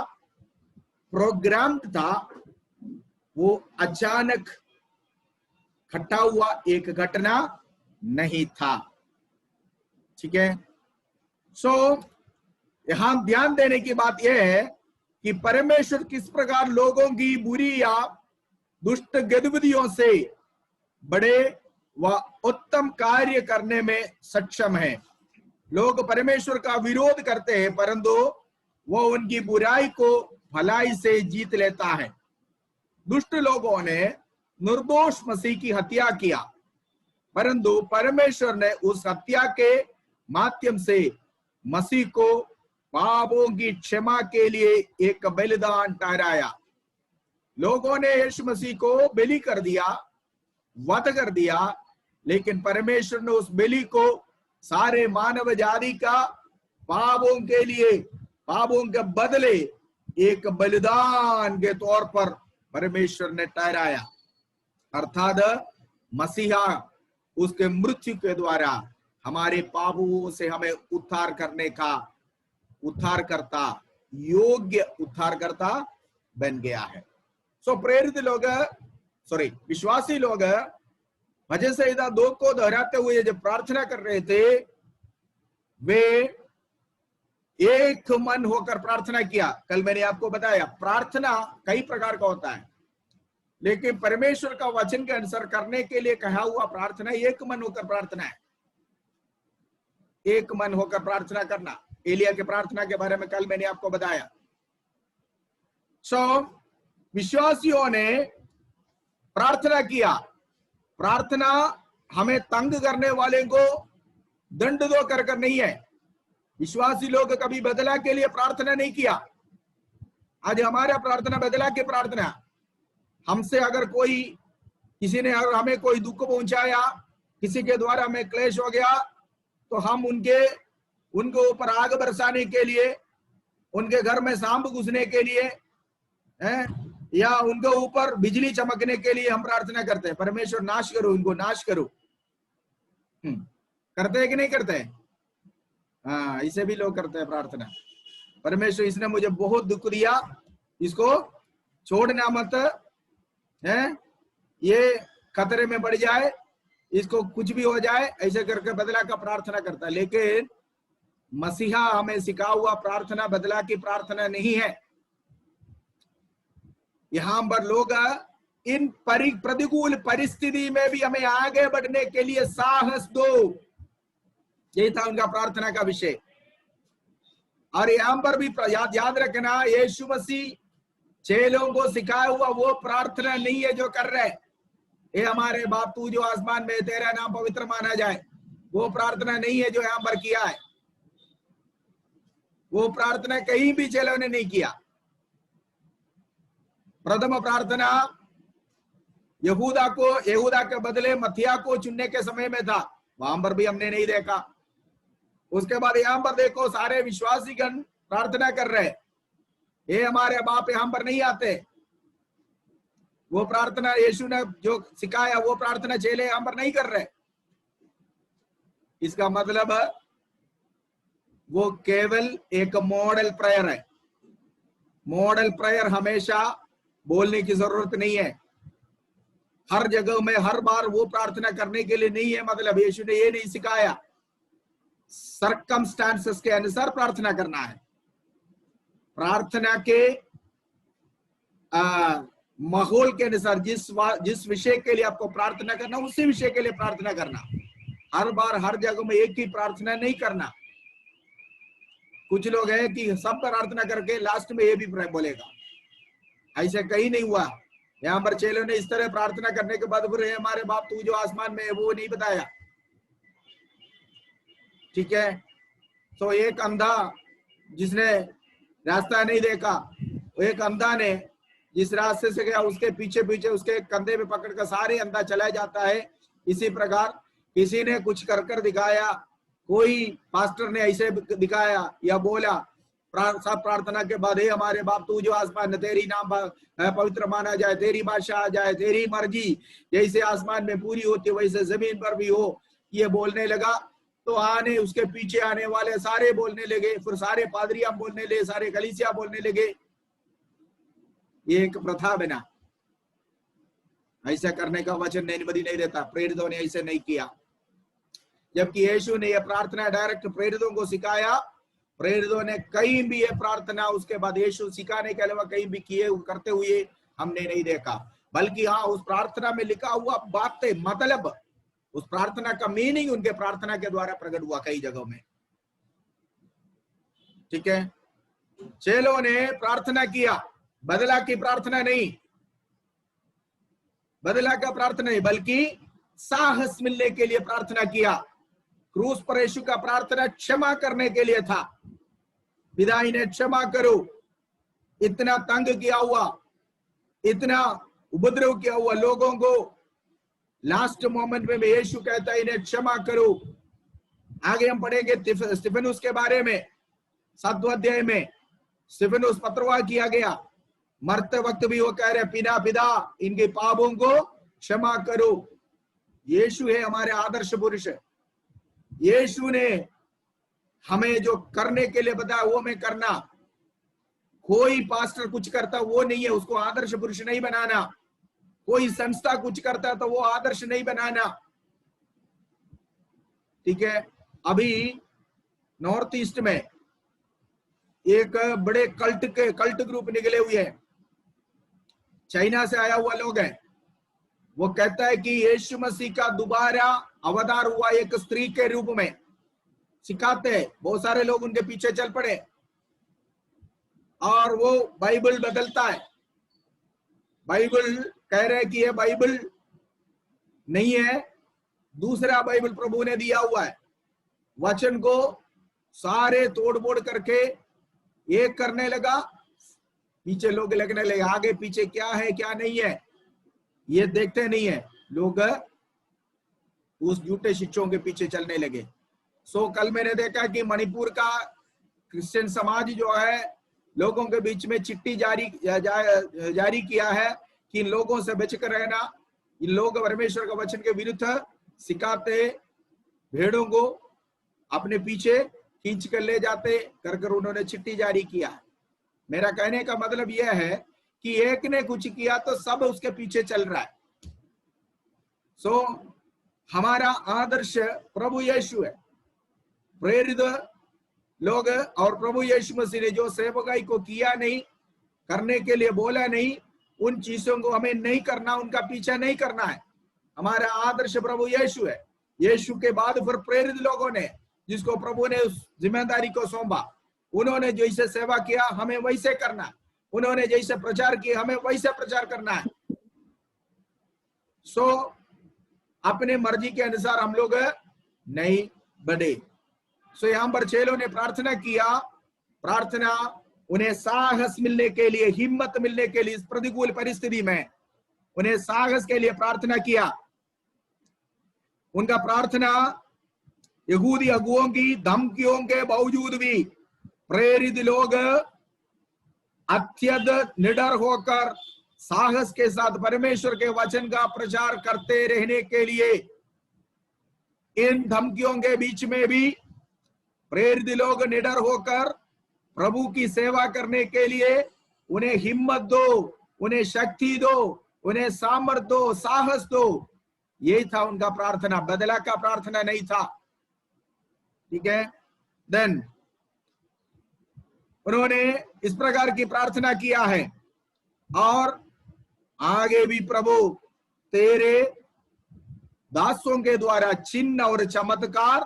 प्रोग्राम्ड था। वो अचानक खट्टा हुआ एक घटना नहीं था। ठीक है। यहां ध्यान देने की बात यह है कि परमेश्वर किस प्रकार लोगों की बुरी या दुष्ट गतिविधियों से बड़े व उत्तम कार्य करने में सक्षम है। लोग परमेश्वर का विरोध करते हैं, परंतु वो उनकी बुराई को भलाई से जीत लेता है। दुष्ट लोगों ने निर्दोष मसीह की हत्या किया, परंतु परमेश्वर ने उस हत्या के माध्यम से मसीह को पापों की क्षमा के लिए एक बलिदान ठहराया। लोगों ने यीशु मसीह को बलि कर दिया, वध कर दिया, लेकिन परमेश्वर ने उस बलि को सारे मानव जाति का पापों के लिए, पापों के बदले एक बलिदान के तौर पर परमेश्वर ने ठहराया। अर्थात मसीहा उसके मृत्यु के द्वारा हमारे पापों से हमें उद्धार करने का उद्धारकर्ता, योग्य उद्धारकर्ता बन गया है। सो प्रेरित लोग, विश्वासी लोग भजन संहिता 2 को दोहराते हुए जब प्रार्थना कर रहे थे, वे एक मन होकर प्रार्थना किया। कल मैंने आपको बताया प्रार्थना कई प्रकार का होता है, लेकिन परमेश्वर का वचन के अनुसार करने के लिए कहा हुआ प्रार्थना एक मन होकर प्रार्थना है। एक मन होकर प्रार्थना करना। एलिया के प्रार्थना के बारे में कल मैंने आपको बताया। विश्वासियों ने प्रार्थना किया। प्रार्थना हमें तंग करने वाले को दंड दो कर नहीं है। विश्वासी लोग कभी बदला के लिए प्रार्थना नहीं किया। आज हमारा प्रार्थना बदला के प्रार्थना। हमसे अगर कोई, किसी ने अगर हमें कोई दुख पहुंचाया, किसी के द्वारा हमें क्लेश हो गया, तो हम उनके ऊपर आग बरसाने के लिए, उनके घर में सांप घुसने के लिए या उनके ऊपर बिजली चमकने के लिए हम प्रार्थना करते हैं, परमेश्वर नाश करो, इनको नाश करो। करते हैं कि नहीं करते हैं? हाँ, इसे भी लोग करते हैं प्रार्थना। परमेश्वर इसने मुझे बहुत दुख दिया, इसको छोड़ना मत है, ये खतरे में पड़ जाए, इसको कुछ भी हो जाए, ऐसे करके बदला का प्रार्थना करता है। लेकिन मसीहा हमें सिखा हुआ प्रार्थना बदला की प्रार्थना नहीं है। यहां पर लोग इन प्रतिकूल परिस्थिति में भी हमें आगे बढ़ने के लिए साहस दो, यही था उनका प्रार्थना का विषय। और यहां पर भी याद रखना, यीशु मसीह चेलों को सिखाया हुआ वो प्रार्थना नहीं है जो कर रहे। ये हमारे बाप तू जो आसमान में, तेरा नाम पवित्र माना जाए, वो प्रार्थना नहीं है जो यहां पर किया है। वो प्रार्थना कहीं भी चेलों ने नहीं किया। प्रथम प्रार्थना यहूदा के बदले मथिया को चुनने के समय में था, वहां पर भी हमने नहीं देखा। उसके बाद यहां पर देखो, सारे विश्वासीगण प्रार्थना कर रहे, ये हमारे बाप यहां पर नहीं आते। वो प्रार्थना यीशु ने जो सिखाया वो प्रार्थना चेले यहां पर नहीं कर रहे। इसका मतलब वो केवल एक मॉडल प्रेयर है। मॉडल प्रेयर हमेशा बोलने की जरूरत नहीं है, हर जगह में हर बार वो प्रार्थना करने के लिए नहीं है। मतलब यीशु ने ये नहीं सिखाया, सर्कमस्टांसेस के अनुसार प्रार्थना करना है। प्रार्थना के माहौल के अनुसार जिस विषय के लिए आपको प्रार्थना करना, उसी विषय के लिए प्रार्थना करना। हर बार हर जगह में एक ही प्रार्थना नहीं करना। कुछ लोग हैं कि सब प्रार्थना करके लास्ट में ये भी बोलेगा, ऐसे कहीं नहीं हुआ। यहाँ पर चेलों ने इस तरह प्रार्थना करने के बाद फिर हमारे बाप तू जो आसमान में है वो नहीं बताया। ठीक है, तो एक अंधा जिसने रास्ता नहीं देखा, एक अंधा ने जिस रास्ते से गया उसके पीछे पीछे उसके कंधे में पकड़कर सारे अंधा चला जाता है। इसी प्रकार किसी ने कुछ कर दिखाया, कोई पास्टर ने ऐसे दिखाया या बोला, सब प्रार्थना के बाद हे हमारे बाप तू जो आसमान में, तेरी नाम पवित्र माना जाए, तेरी बादशाह आ जाए, तेरी मर्जी जैसे आसमान में पूरी होती वैसे जमीन पर भी हो, ये बोलने लगा। तो उसके पीछे आने वाले सारे बोलने लगे, फिर सारे पादरियां बोलने लगे, सारे कलीसिया बोलने लगे। ये एक प्रथा बना। ऐसा करने का वचन नहीं देता, प्रेरितों ने ऐसे नहीं किया। जबकि यीशु ने यह प्रार्थना डायरेक्ट प्रेरितों को सिखाया। प्रेरितों ने कहीं भी ये प्रार्थना उसके बाद यीशु सिखाने के अलावा कहीं भी किए करते हुए हमने नहीं देखा। बल्कि हाँ उस प्रार्थना में लिखा हुआ बातें, मतलब उस प्रार्थना का मीनिंग उनके प्रार्थना के द्वारा प्रकट हुआ कई जगहों में। ठीक है, चेलों ने प्रार्थना किया, बदला की प्रार्थना नहीं, बदला का प्रार्थना नहीं, बल्कि साहस मिलने के लिए प्रार्थना किया। क्रूस पर यीशु का प्रार्थना क्षमा करने के लिए था। पिता इन्हें क्षमा करो, इतना तंग किया हुआ, इतना उपद्रव किया हुआ लोगों को। लास्ट मोमेंट में यीशु कहता है इन्हें क्षमा करो। आगे हम पढ़ेंगे स्तिफनुस के बारे में, 7वें अध्याय में स्तिफनुस पत्रवाह किया गया, मरते वक्त भी वो कह रहे पिता पिता इनके पापों को क्षमा करो। यीशु है हमारे आदर्श पुरुष। यीशु ने हमें जो करने के लिए बताया वो हमें करना। कोई पास्टर कुछ करता वो नहीं है, उसको आदर्श पुरुष नहीं बनाना। कोई संस्था कुछ करता तो वो आदर्श नहीं बनाना। ठीक है, अभी नॉर्थ ईस्ट में एक बड़े कल्ट ग्रुप निकले हुए हैं, चाइना से आया हुआ लोग है। वो कहता है कि यीशु मसीह का दोबारा अवतार हुआ एक स्त्री के रूप में, सिखाते हैं। बहुत सारे लोग उनके पीछे चल पड़े और वो बाइबल बदलता है। बाइबल कह रहे हैं कि ये बाइबल नहीं है, दूसरा बाइबल प्रभु ने दिया हुआ है। वचन को सारे तोड़ फोड़ करके एक करने लगा, पीछे लोग लगने लगे। आगे पीछे क्या है क्या नहीं है ये देखते नहीं है लोग, उस झूठे शिक्षकों के पीछे चलने लगे। सो कल मैंने देखा कि मणिपुर का क्रिश्चियन समाज जो है लोगों के बीच में चिट्ठी जारी किया है कि इन लोगों से बचकर रहना। इन लोग परमेश्वर का वचन के विरुद्ध सिखाते, भेड़ों को अपने पीछे खींच कर ले जाते कर उन्होंने चिट्ठी जारी किया। मेरा कहने का मतलब यह है कि एक ने कुछ किया तो सब उसके पीछे चल रहा है। सो हमारा आदर्श प्रभु यीशु है, प्रेरित लोग। और प्रभु यीशु मसीह ने जो सेवकाई को किया नहीं, करने के लिए बोला नहीं, उन चीजों को हमें नहीं करना, उनका पीछा नहीं करना है। हमारा आदर्श प्रभु यीशु है। यीशु के बाद फिर प्रेरित लोगों ने, जिसको प्रभु ने उस जिम्मेदारी को सौंपा, उन्होंने जैसे सेवा किया हमें वैसे करना है। उन्होंने जैसे प्रचार किया हमें वैसे प्रचार करना है। सो अपने मर्जी के अनुसार हम लोग नहीं बढ़े। सो यहां पर चेलों ने प्रार्थना किया। प्रार्थना उन्हें साहस मिलने के लिए, हिम्मत मिलने के लिए, इस प्रतिकूल परिस्थिति में उन्हें साहस के लिए प्रार्थना किया। उनका प्रार्थना यहूदी अगुओं की धमकियों के बावजूद भी प्रेरित लोग अत्यधिक निडर होकर साहस के साथ परमेश्वर के वचन का प्रचार करते रहने के लिए, इन धमकियों के बीच में भी प्रेरित लोग निडर होकर प्रभु की सेवा करने के लिए उन्हें हिम्मत दो, उन्हें शक्ति दो, उन्हें सामर्थ दो, साहस दो। यही था उनका प्रार्थना, बदला का प्रार्थना नहीं था। ठीक है, देन उन्होंने इस प्रकार की प्रार्थना किया है। और आगे भी प्रभु तेरे दासों के द्वारा चिन्ह और चमत्कार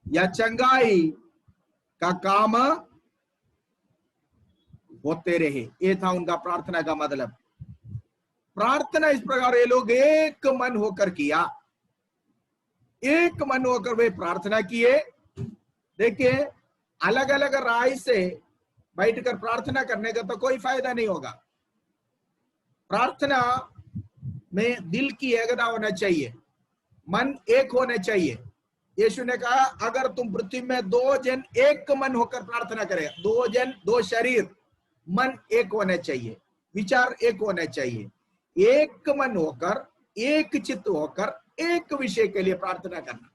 या चंगाई का काम होते रहे। ये था उनका प्रार्थना का मतलब। प्रार्थना इस प्रकार ये लोग एक मन होकर किया, एक मन होकर वे प्रार्थना किए। देखिए, अलग अलग राय से बैठकर प्रार्थना करने का तो कोई फायदा नहीं होगा। प्रार्थना में दिल की एकता होना चाहिए, मन एक होना चाहिए। यीशु ने कहा अगर तुम पृथ्वी में 2 जन एक मन होकर प्रार्थना करें, 2 जन 2 शरीर, मन एक होना चाहिए, विचार एक होना चाहिए। एक मन होकर, एक चित्त होकर एक विषय के लिए प्रार्थना करना।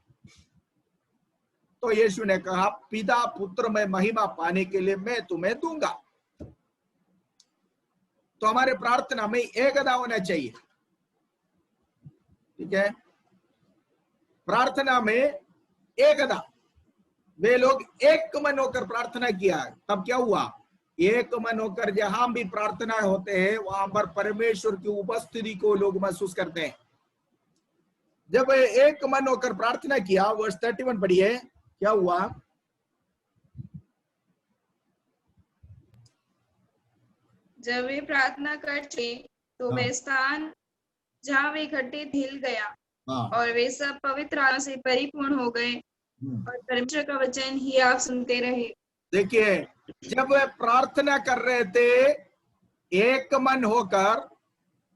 तो यीशु ने कहा पिता पुत्र में महिमा पाने के लिए मैं तुम्हें दूंगा। तो हमारे प्रार्थना में एकता होना चाहिए। ठीक है, प्रार्थना में एकता। वे लोग एक मन होकर प्रार्थना किया, तब क्या हुआ? एक मन होकर जहां भी प्रार्थना होते हैं वहां पर परमेश्वर की उपस्थिति को लोग महसूस करते हैं। जब एक मन होकर प्रार्थना किया, वर्ष 31 पढ़िए, क्या हुआ? जब वे प्रार्थना करते तो वे स्थान जहाँ वे इकट्ठे हिल गया और वे सब पवित्र आत्मा से परिपूर्ण हो गए और परमेश्वर का वचन ही आप सुनते रहे। देखिए, जब वे प्रार्थना कर रहे थे एक मन होकर,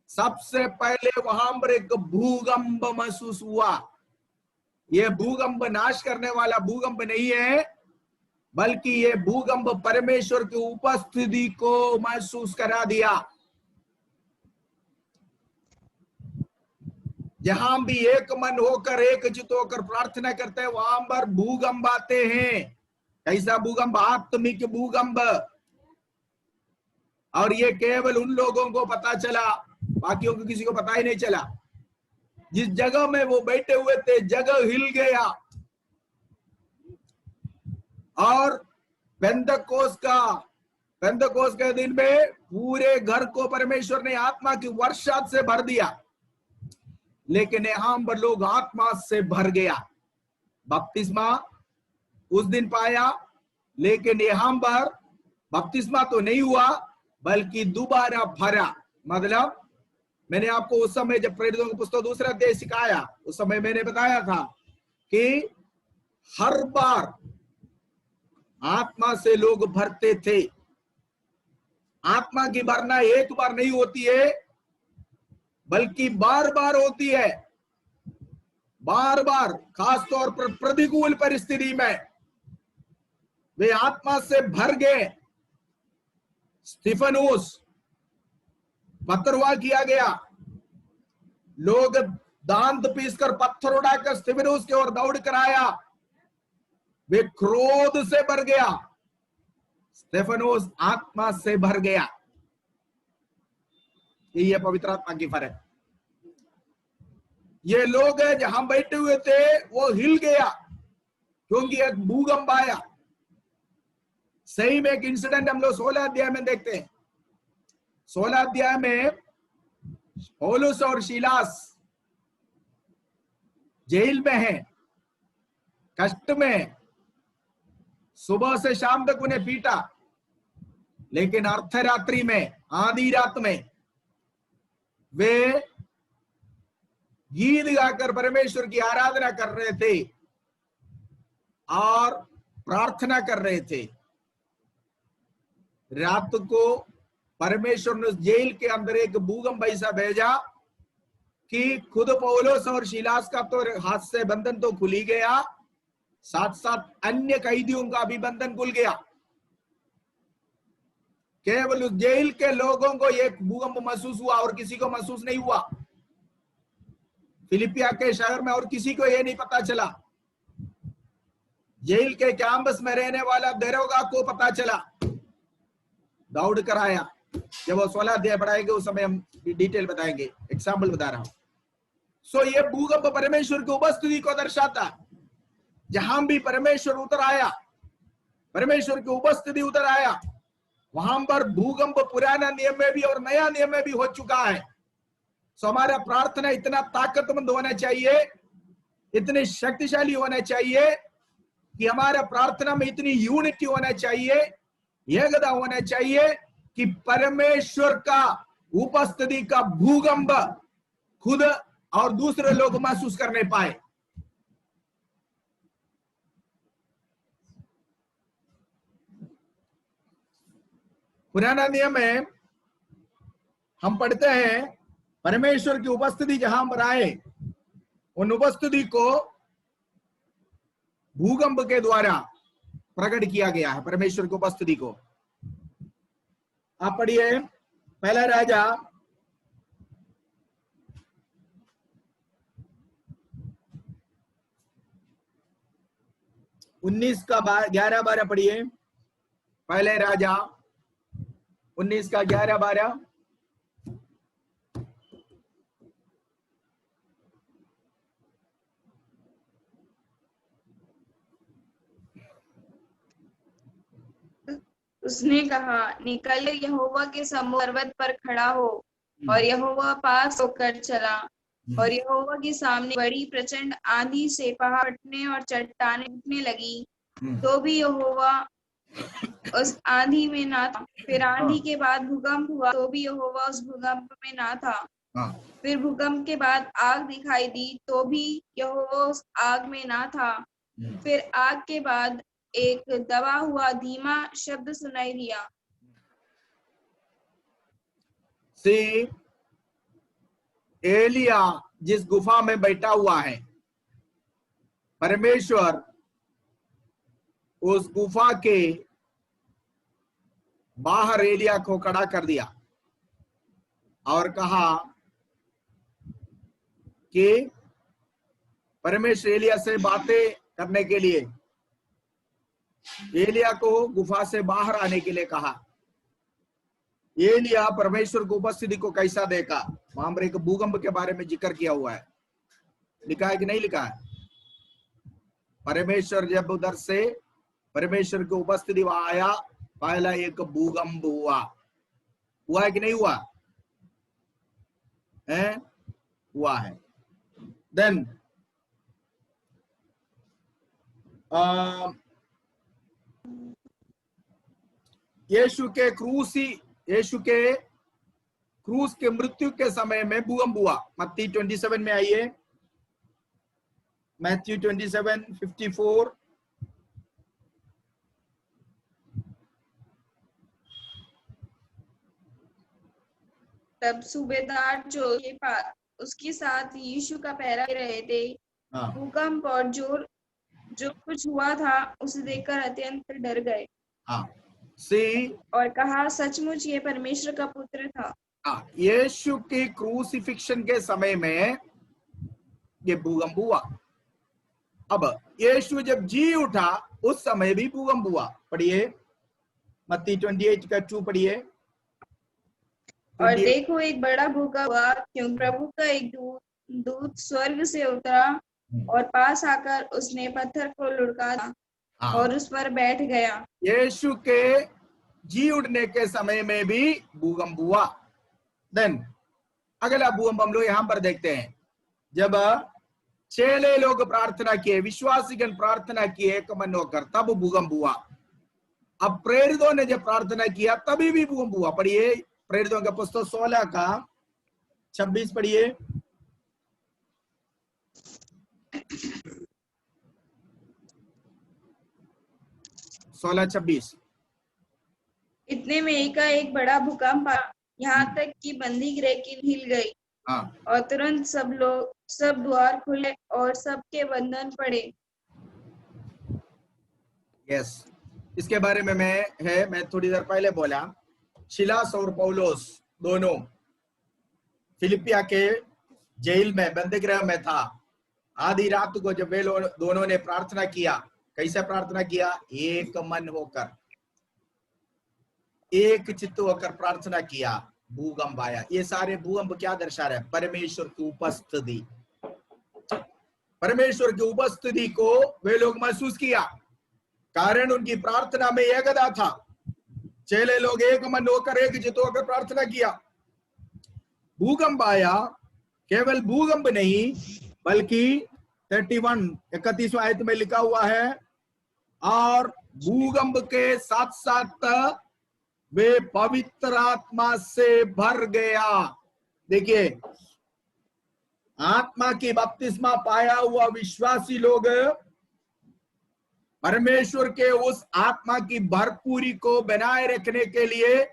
सबसे पहले वहां पर एक भूकंप महसूस हुआ। ये भूकंप नाश करने वाला भूकंप नहीं है, बल्कि ये भूकंप परमेश्वर की उपस्थिति को महसूस करा दिया। जहां भी एक मन होकर एकजुट होकर प्रार्थना करते हैं वहां पर भूकंप आते हैं। कैसा भूकंप? आत्मिक भूकंप। और ये केवल उन लोगों को पता चला, बाकियों को किसी को पता ही नहीं चला। जिस जगह में वो बैठे हुए थे जगह हिल गया और पेंतकोस के दिन में पूरे घर को परमेश्वर ने आत्मा की वर्षा से भर दिया। लेकिन यहां पर लोग आत्मा से भर गया। बपतिस्मा उस दिन पाया, लेकिन यहां पर बपतिस्मा तो नहीं हुआ बल्कि दोबारा भरा। मतलब मैंने आपको उस समय जब प्रेरितों की पुस्तक दूसरा अध्याय सिखाया, उस समय मैंने बताया था कि हर बार आत्मा से लोग भरते थे। आत्मा की भरना एक बार नहीं होती है, बल्कि बार बार होती है। बार बार, खासतौर पर प्रतिकूल परिस्थिति में वे आत्मा से भर गए। स्तिफनुस पत्थरवा किया गया, लोग दांत पीसकर पत्थर उड़ाकर स्तिफनुस की ओर दौड़ कर आया। वे क्रोध से भर गया, स्तिफनुस आत्मा से भर गया। यही है पवित्र आत्मा की फर्क। ये लोग जहां बैठे हुए थे वो हिल गया क्योंकि एक भूकंप आया। सही में एक इंसिडेंट हम लोग 16 अध्याय में देखते हैं। 16 अध्याय में पौलुस और सीलास जेल में हैं, कष्ट में, सुबह से शाम तक उन्हें पीटा, लेकिन अर्धरात्रि में, आधी रात में वे गीत गाकर परमेश्वर की आराधना कर रहे थे और प्रार्थना कर रहे थे। रात को परमेश्वर ने उस जेल के अंदर एक भूकंप ऐसा भेजा कि खुद पौलुस और सीलास का तो हाथ से बंधन तो खुल ही गया, साथ साथ अन्य कैदियों का भी बंधन खुल गया। केवल उस जेल के लोगों को एक भूकंप महसूस हुआ और किसी को महसूस नहीं हुआ। फिलिपिया के शहर में और किसी को यह नहीं पता चला। जेल के कैंपस में रहने वाला दरोगा को पता चला, दौड़ कर आया। जब वो 16 अध्याय पढ़ाएंगे उस समय हम डिटेल बताएंगे, एग्जाम्पल बता रहा हूं। सो ये भूकंप परमेश्वर की उपस्थिति को दर्शाता। जहां भी परमेश्वर उतर आया, परमेश्वर की उपस्थिति उतर आया, वहां पर भूकंप पुराना नियम में भी और नया नियम में भी हो चुका है। सो हमारा प्रार्थना इतना ताकतमंद होना चाहिए, इतने शक्तिशाली होना चाहिए कि हमारा प्रार्थना में इतनी यूनिटी होना चाहिए, एकता होना चाहिए कि परमेश्वर का उपस्थिति का भूकंप खुद और दूसरे लोग महसूस करने पाए। पुराना नियम में हम पढ़ते हैं परमेश्वर की उपस्थिति जहां पर आए, उन उपस्थिति को भूकंप के द्वारा प्रकट किया गया है। परमेश्वर की उपस्थिति को आप पढ़िए, पहला राजा 19 का 11-12 पढ़िए। पहले राजा 19 का 11-12। उसने कहा, निकल यहोवा के सम्मुख पर्वत पर खड़ा हो। और यहोवा पास होकर चला, और यहोवा के सामने बड़ी प्रचंड आंधी से पहाड़ फटने और चट्टानें टूटने लगी, तो भी यहोवा उस आंधी में ना था। फिर आंधी के बाद भूकंप हुआ, तो भी यहोवा उस भूकंप में ना था। फिर भूकंप के बाद आग दिखाई दी, तो भी यहोवा उस आग में ना था। फिर आग के बाद एक दबा हुआ धीमा शब्द सुनाई दिया। See, एलिया जिस गुफा में बैठा हुआ है, परमेश्वर उस गुफा के बाहर एलिया को खड़ा कर दिया और कहा कि परमेश्वर एलिया से बातें करने के लिए एलिया को गुफा से बाहर आने के लिए कहा। एलिया परमेश्वर की उपस्थिति को कैसा देखा? वहां पर एक भूकंप के बारे में जिक्र किया हुआ है, लिखा है कि नहीं लिखा है? परमेश्वर जब उधर से परमेश्वर की उपस्थिति वहां आया, पहला एक भूकंप हुआ है कि नहीं हुआ है? हुआ है। देन यीशु के क्रूस के मृत्यु के समय में भूकंप हुआ। मत्ती 27 में आइए, मैथ्यू 27:54। तब सूबेदार जो के पास उसके साथ यीशु का पहरा दे रहे थे, भूकंप और जो कुछ हुआ था उसे देखकर अत्यंत डर गए। और कहा, सचमुच ये परमेश्वर का पुत्र था। यीशु के क्रूसिफिक्शन के समय में ये भूकंप हुआ। अब यीशु जब जी उठा उस समय भी भूकंप हुआ। पढ़िए मत्ती 28:2 पढ़िए। और देखो, एक बड़ा भूकंप हुआ, क्योंकि प्रभु का एक दूत स्वर्ग से उतरा और पास आकर उसने पत्थर को लुढ़का और उस पर बैठ गया। यीशु के जी उठने के समय में भी भूकंप हुआ। देन अगला भूकंप हम लोग यहां पर देखते हैं, जब चेले लोग प्रार्थना किए, विश्वासीगण प्रार्थना किए एक मन होकर, तब भूकंप हुआ। अब प्रेरितों ने जब प्रार्थना किया तभी भी भूकंप हुआ। पढ़िए प्रेरितों का पुस्तक 16:26 पढ़िए। 16:26। इतने में एक बड़ा भूकंप आया, यहाँ तक कि बंदी गृह की हिल गई। और तुरंत सब द्वार खुले और सबके बंधन पड़े। यस, इसके बारे में मैं थोड़ी देर पहले बोला। शिलास और पौलोस दोनों फिलिपिया के जेल में बंदीगृह में था। आधी रात को जब वे दोनों ने प्रार्थना किया, कैसे प्रार्थना किया? एक मन होकर, एक चित्त होकर प्रार्थना किया, भूकंप आया। ये सारे भूकंप क्या दर्शा रहे हैं? परमेश्वर की उपस्थिति। परमेश्वर की उपस्थिति को वे लोग महसूस किया, कारण उनकी प्रार्थना में एकता था। चेले लोग एक मन होकर, एक चित्त होकर प्रार्थना किया। भूकंप आया। केवल भूकंप नहीं, बल्कि 31 आयत में लिखा हुआ है, और भूकंप के साथ साथ वे पवित्र आत्मा से भर गया। देखिए, आत्मा की बपतिस्मा पाया हुआ विश्वासी लोग परमेश्वर के उस आत्मा की भरपूरी को बनाए रखने के लिए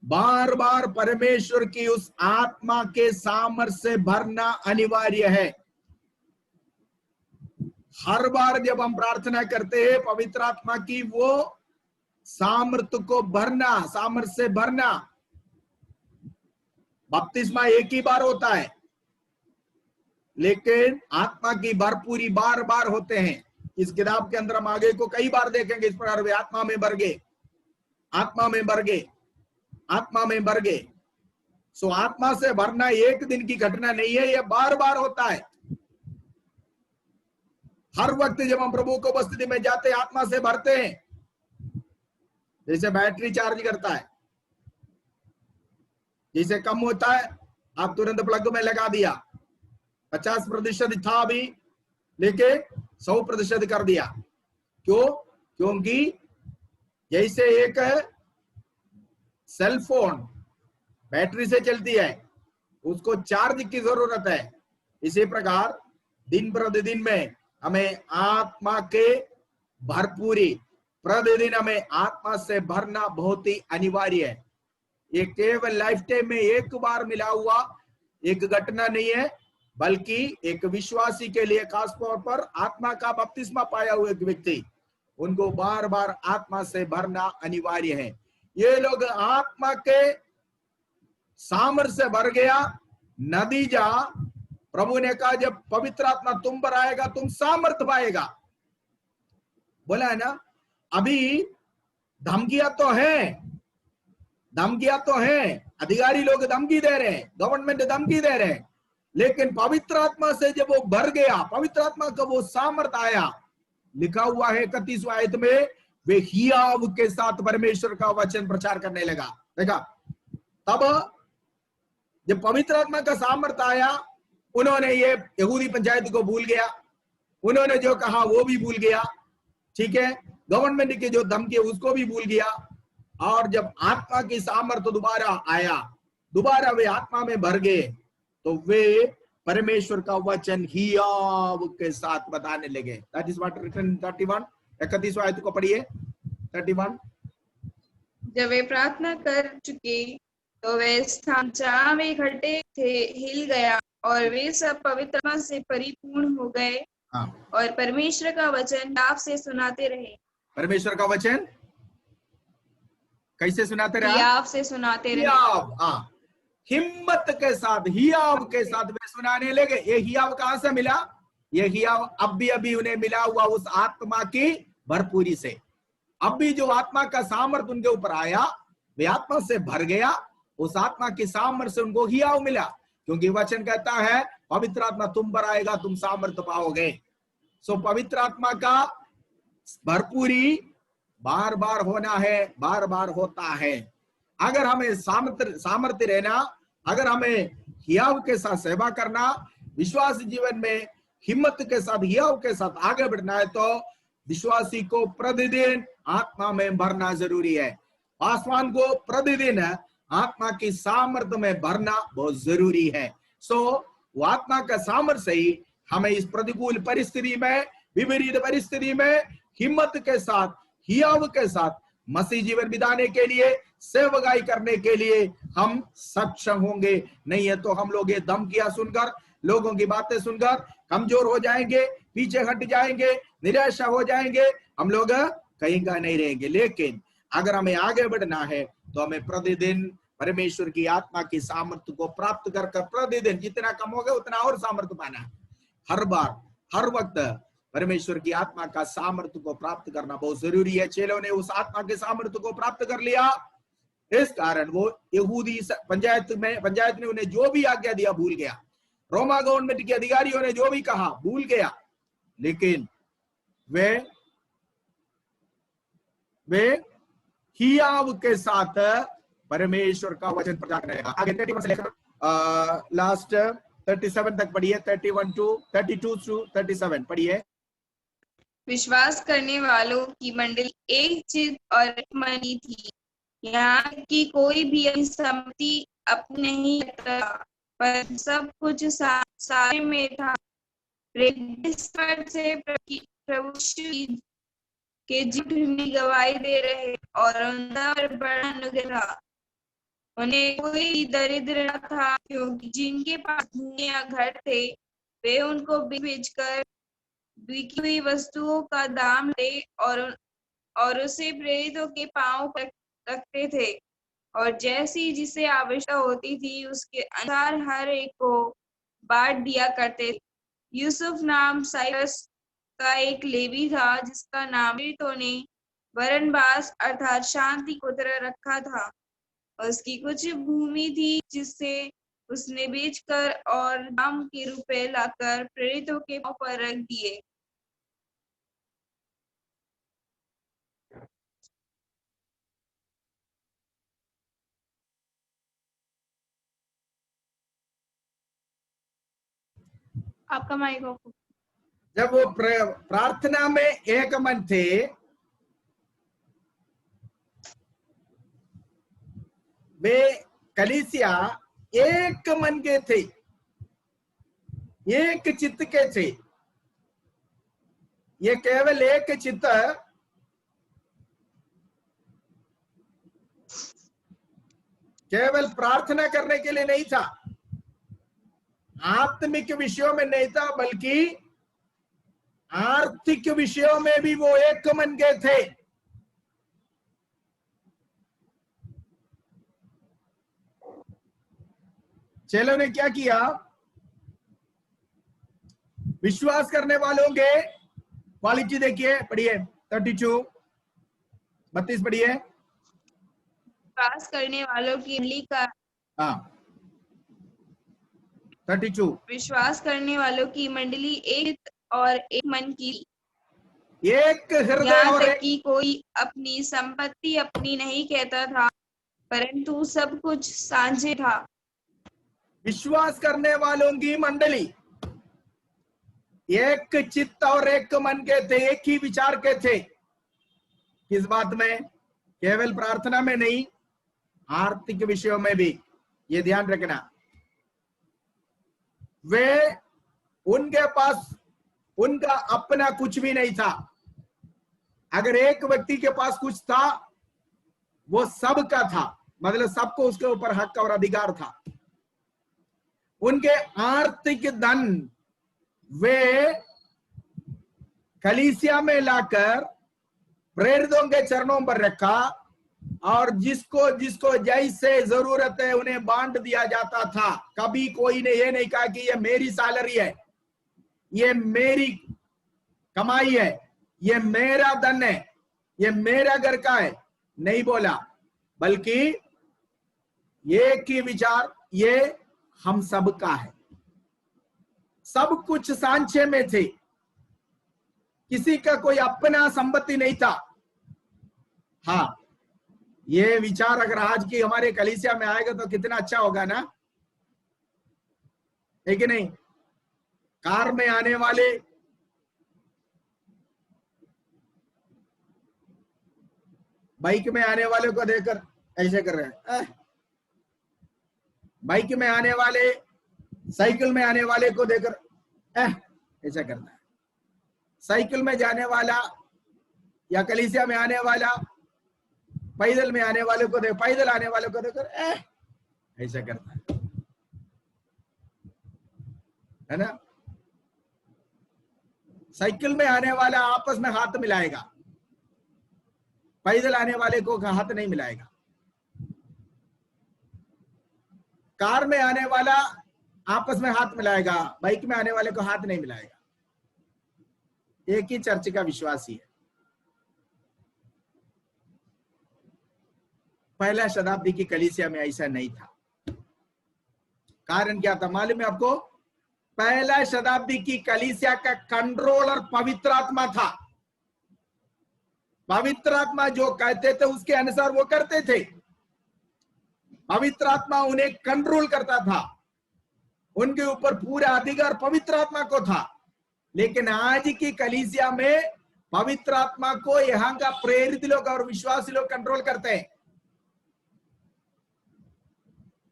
बार बार परमेश्वर की उस आत्मा के सामर्थ्य से भरना अनिवार्य है। हर बार जब हम प्रार्थना करते हैं, पवित्र आत्मा की वो सामर्थ्य को भरना, सामर्थ्य से भरना। बपतिस्मा एक ही बार होता है, लेकिन आत्मा की भरपूरी बार बार होते हैं। इस किताब के अंदर हम आगे को कई बार देखेंगे। इस प्रकार वे आत्मा में भर गए, आत्मा में भर गए, आत्मा में भर गए। सो आत्मा से भरना एक दिन की घटना नहीं है, यह बार बार होता है। हर वक्त जब हम प्रभु को उपस्थिति में जाते हैं, आत्मा से भरते हैं। जैसे बैटरी चार्ज करता है, जैसे कम होता है आप तुरंत प्लग में लगा दिया, 50% था अभी लेके 100% कर दिया। क्यों? क्योंकि जैसे एक सेल फोन बैटरी से चलती है, उसको चार्ज की जरूरत है, इसी प्रकार दिन प्रतिदिन में हमें आत्मा के भरपूरी, प्रतिदिन हमें आत्मा से भरना बहुत ही अनिवार्य है। ये केवल लाइफ टाइम में एक बार मिला हुआ एक घटना नहीं है, बल्कि एक विश्वासी के लिए खास तौर पर आत्मा का बपतिस्मा पाया हुआ एक व्यक्ति, उनको बार बार आत्मा से भरना अनिवार्य है। ये लोग आत्मा के सामर्थ्य से भर गया। नतीजा प्रभु ने कहा जब पवित्र आत्मा तुम पर आएगा तुम सामर्थ्य पाएगा, बोला है ना। अभी धमकियां तो है, धमकियां तो है, अधिकारी लोग धमकी दे रहे हैं, गवर्नमेंट धमकी दे रहे हैं, लेकिन पवित्र आत्मा से जब वो भर गया, पवित्र आत्मा का वो सामर्थ्य आया, लिखा हुआ है 31वां आयत में, वे हियाव के साथ परमेश्वर का वचन प्रचार करने लगा। देखा, तब जब पवित्र आत्मा का सामर्थ्य आया, उन्होंने ये यहूदी पंचायत को भूल गया, उन्होंने जो कहा वो भी भूल गया, ठीक है, गवर्नमेंट के जो धमकी उसको भी भूल गया। और जब आत्मा की सामर्थ्य दोबारा आया, दोबारा वे आत्मा में भर गए, तो वे परमेश्वर का वचन हियाव के साथ बताने लगे। That is what written in 31, 31वां आयत को पढ़िए 31। जब वे प्रार्थना कर चुके तो वे स्थान जहाँ वे इकट्ठे थे हिल गया और वे सब पवित्र आत्मा से परिपूर्ण हो गए। हाँ। और परमेश्वर का वचन आप से सुनाते रहे। परमेश्वर का वचन कैसे सुनाते रहे? हियाव से सुनाते रहे। हाँ, हिम्मत के साथ, हियाव के साथ वे सुनाने लगे। ये हियाव कहां से मिला? ये हियाव अब भी उन्हें मिला हुआ उस आत्मा की भरपूरी से। अब भी जो आत्मा का सामर्थ्य उनके ऊपर आया, वे आत्मा से भर गया, उस आत्मा की सामर्थ्य से उनको हियाव मिला, क्योंकि वचन कहता है पवित्र आत्मा तुम पर आएगा तुम सामर्थ्य पाओगे। सो पवित्र आत्मा का भरपूरी बार बार होना है, बार बार होता है। अगर हमें सामर्थ्य रहना, अगर हमें हियाव के साथ सेवा करना, विश्वासी जीवन में हिम्मत के साथ, हियाव के साथ आगे बढ़ना है, तो विश्वासी को प्रतिदिन आत्मा में भरना जरूरी है। पासवान को प्रतिदिन आत्मा की सामर्थ्य में भरना बहुत जरूरी है। सो वो आत्मा का सामर्थ्य से ही हमें इस प्रतिकूल परिस्थिति में, विपरीत परिस्थिति में हिम्मत के साथ, हियाव के साथ मसीह जीवन बिताने के लिए, सेवकाई करने के लिए हम सक्षम होंगे। नहीं है तो हम लोग ये धमकियां सुनकर, लोगों की बातें सुनकर कमजोर हो जाएंगे, पीछे हट जाएंगे, निराशा हो जाएंगे, हम लोग कहीं का नहीं रहेंगे। लेकिन अगर हमें आगे बढ़ना है तो हमें प्रतिदिन परमेश्वर की आत्मा की सामर्थ्य को प्राप्त कर प्रतिदिन जितना कम होगा उतना और सामर्थ्य पाना है। हर बार, हर वक्त परमेश्वर की आत्मा का सामर्थ्य को प्राप्त करना बहुत जरूरी है। चेलों ने उस आत्मा के सामर्थ्य को प्राप्त कर लिया, इस कारण वो यहूदी पंचायत ने उन्हें जो भी आज्ञा दिया भूल गया, रोमा गवर्नमेंट के अधिकारियों ने जो भी कहा भूल गया, लेकिन वे हियाव के साथ परमेश्वर का वचन प्रचार करेगा। आगे 31 से लेकर लास्ट 37 तक पढ़िए, 32 to 37 पढ़िए। विश्वास करने वालों की मंडली एक चित्त और एक मनी थी। यहाँ की कोई भी अपनी सम्मति अपनी नहीं करता, पर सब कुछ सारे में था। से प्रभु के झूठ में गवाही दे रहे और उनका बड़ा अनुग्रह था। उन्हें कोई दरिद्र न था, क्योंकि जिनके पास भूमि या घर थे वे उनको बेचकर बिकी हुई वस्तुओं का दाम ले और उसे प्रेरितों के पांव पर रखते थे, और जैसी जिसे आवश्यकता होती थी उसके अनुसार हर एक को बांट दिया करते थे। यूसुफ नाम साइप्रस का एक लेवी था, जिसका नाम प्रेरितों ने बरनबास अर्थात शांति को तरह रखा था। उसकी कुछ भूमि थी जिसे उसने बेचकर और दाम के रुपए लाकर प्रेरितों के पांव पर रख दिए। आपका माइक ऑफ। जब वो प्रार्थना में एक मन थे, वे कलीसिया एक मन के थे, एक चित्त के थे। ये केवल एक चित्त केवल प्रार्थना करने के लिए नहीं था, आत्मिक विषयों में नहीं था, बल्कि आर्थिक विषयों में भी वो एक मन के थे। चेलों ने क्या किया? विश्वास करने वालों के क्वालिटी देखिए, पढ़िए 32 32 पढ़िए। विश्वास करने वालों की मंडली का 32 विश्वास करने वालों की मंडली एक और एक मन की, एक हृदय यहाँ और तक कि कोई अपनी संपत्ति अपनी नहीं कहता था, परंतु सब कुछ साझे था। विश्वास करने वालों की मंडली एक चित्त और एक मन के थे, एक ही विचार के थे। किस बात में? केवल प्रार्थना में नहीं, आर्थिक विषयों में भी। ये ध्यान रखना। वे उनके पास उनका अपना कुछ भी नहीं था। अगर एक व्यक्ति के पास कुछ था, वो सबका था, मतलब सबको उसके ऊपर हक और अधिकार था। उनके आर्थिक धन वे कलीसिया में लाकर प्रेरितों के चरणों पर रखा, और जिसको जिसको जैसे जरूरत है उन्हें बांट दिया जाता था। कभी कोई ने ये नहीं कहा कि ये मेरी सैलरी है, ये मेरी कमाई है, ये मेरा धन है, ये मेरा घर का है, नहीं बोला, बल्कि एक ही विचार, ये हम सब का है। सब कुछ सांचे में थे, किसी का कोई अपना संपत्ति नहीं था। हाँ, ये विचार अगर आज की हमारे कलीसिया में आएगा तो कितना अच्छा होगा ना, है कि नहीं? कार में आने वाले बाइक में आने वाले को देखकर ऐसे कर रहे हैं, बाइक में आने वाले साइकिल में आने वाले को देखकर ऐसा करना है। साइकिल में जाने वाला या कलीसिया में आने वाला पैदल में आने वाले को पैदल आने वाले को देखकर ऐसा करता है ना? साइकिल में आने वाला आपस में हाथ मिलाएगा, पैदल आने वाले को हाथ नहीं मिलाएगा। कार में आने वाला आपस में हाथ मिलाएगा, बाइक में आने वाले को हाथ नहीं मिलाएगा। एक ही चर्च का विश्वासी है। पहला शताब्दी की कलीसिया में ऐसा नहीं था। कारण क्या था मालूम है आपको? पहला शताब्दी की कलीसिया का कंट्रोलर पवित्र आत्मा था। पवित्र आत्मा जो कहते थे उसके अनुसार वो करते थे। पवित्र आत्मा उन्हें कंट्रोल करता था, उनके ऊपर पूरा अधिकार पवित्र आत्मा को था। लेकिन आज की कलीसिया में पवित्र आत्मा को यहाँ का प्रेरित लोग और विश्वासी लोग कंट्रोल करते हैं।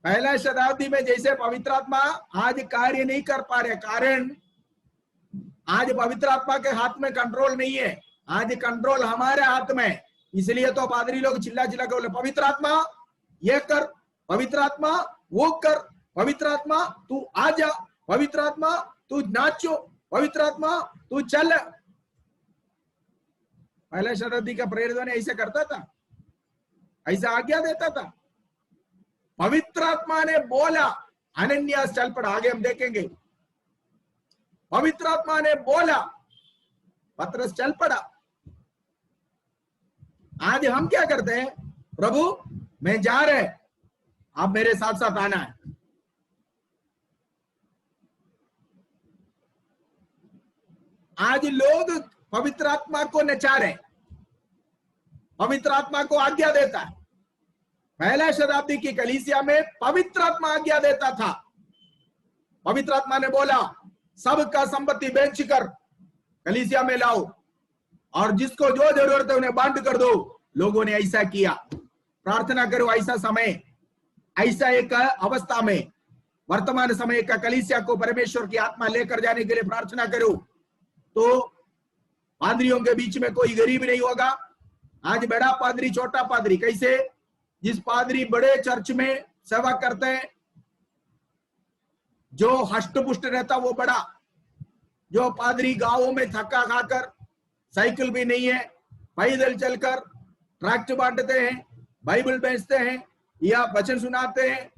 पहला शताब्दी में जैसे पवित्र आत्मा आज कार्य नहीं कर पा रहे, कारण आज पवित्र आत्मा के हाथ में कंट्रोल नहीं है, आज कंट्रोल हमारे हाथ में। इसलिए तो पादरी लोग चिल्ला चिल्ला के बोले पवित्र आत्मा ये कर, पवित्र आत्मा वो कर, पवित्र आत्मा तू आजा, पवित्र आत्मा तू नाचो, पवित्र आत्मा तू चल। पहले शताब्दी का प्रेरितों ने ऐसे करता था, ऐसा आज्ञा देता था। पवित्र आत्मा ने बोला अनन्यास चल पड़ा, आगे हम देखेंगे। पवित्र आत्मा ने बोला पतरस चल पड़ा। आज हम क्या करते हैं? प्रभु मैं जा रहे, आप मेरे साथ साथ आना है। आज लोग पवित्र आत्मा को नचा रहे, पवित्र आत्मा को आज्ञा देता है। पहला शताब्दी की कलीसिया में पवित्र आत्मा आज्ञा देता था। पवित्र आत्मा ने बोला सबका संपत्ति बेचकर कलीसिया में लाओ और जिसको जो जरूरत है उन्हें बांट कर दो। लोगों ने ऐसा किया। प्रार्थना करो ऐसा समय, ऐसा एक अवस्था में, वर्तमान समय का कलीसिया को परमेश्वर की आत्मा लेकर जाने के लिए प्रार्थना करो। तो पादरियों के बीच में कोई गरीब नहीं होगा। आज बड़ा पादरी छोटा पादरी कैसे, जिस पादरी बड़े चर्च में सेवा करते हैं, जो हष्ट पुष्ट रहता वो बड़ा, जो पादरी गांवों में थका खाकर, साइकिल भी नहीं है, पैदल चलकर ट्रैक्ट बांटते हैं, बाइबल बेचते हैं या वचन सुनाते हैं,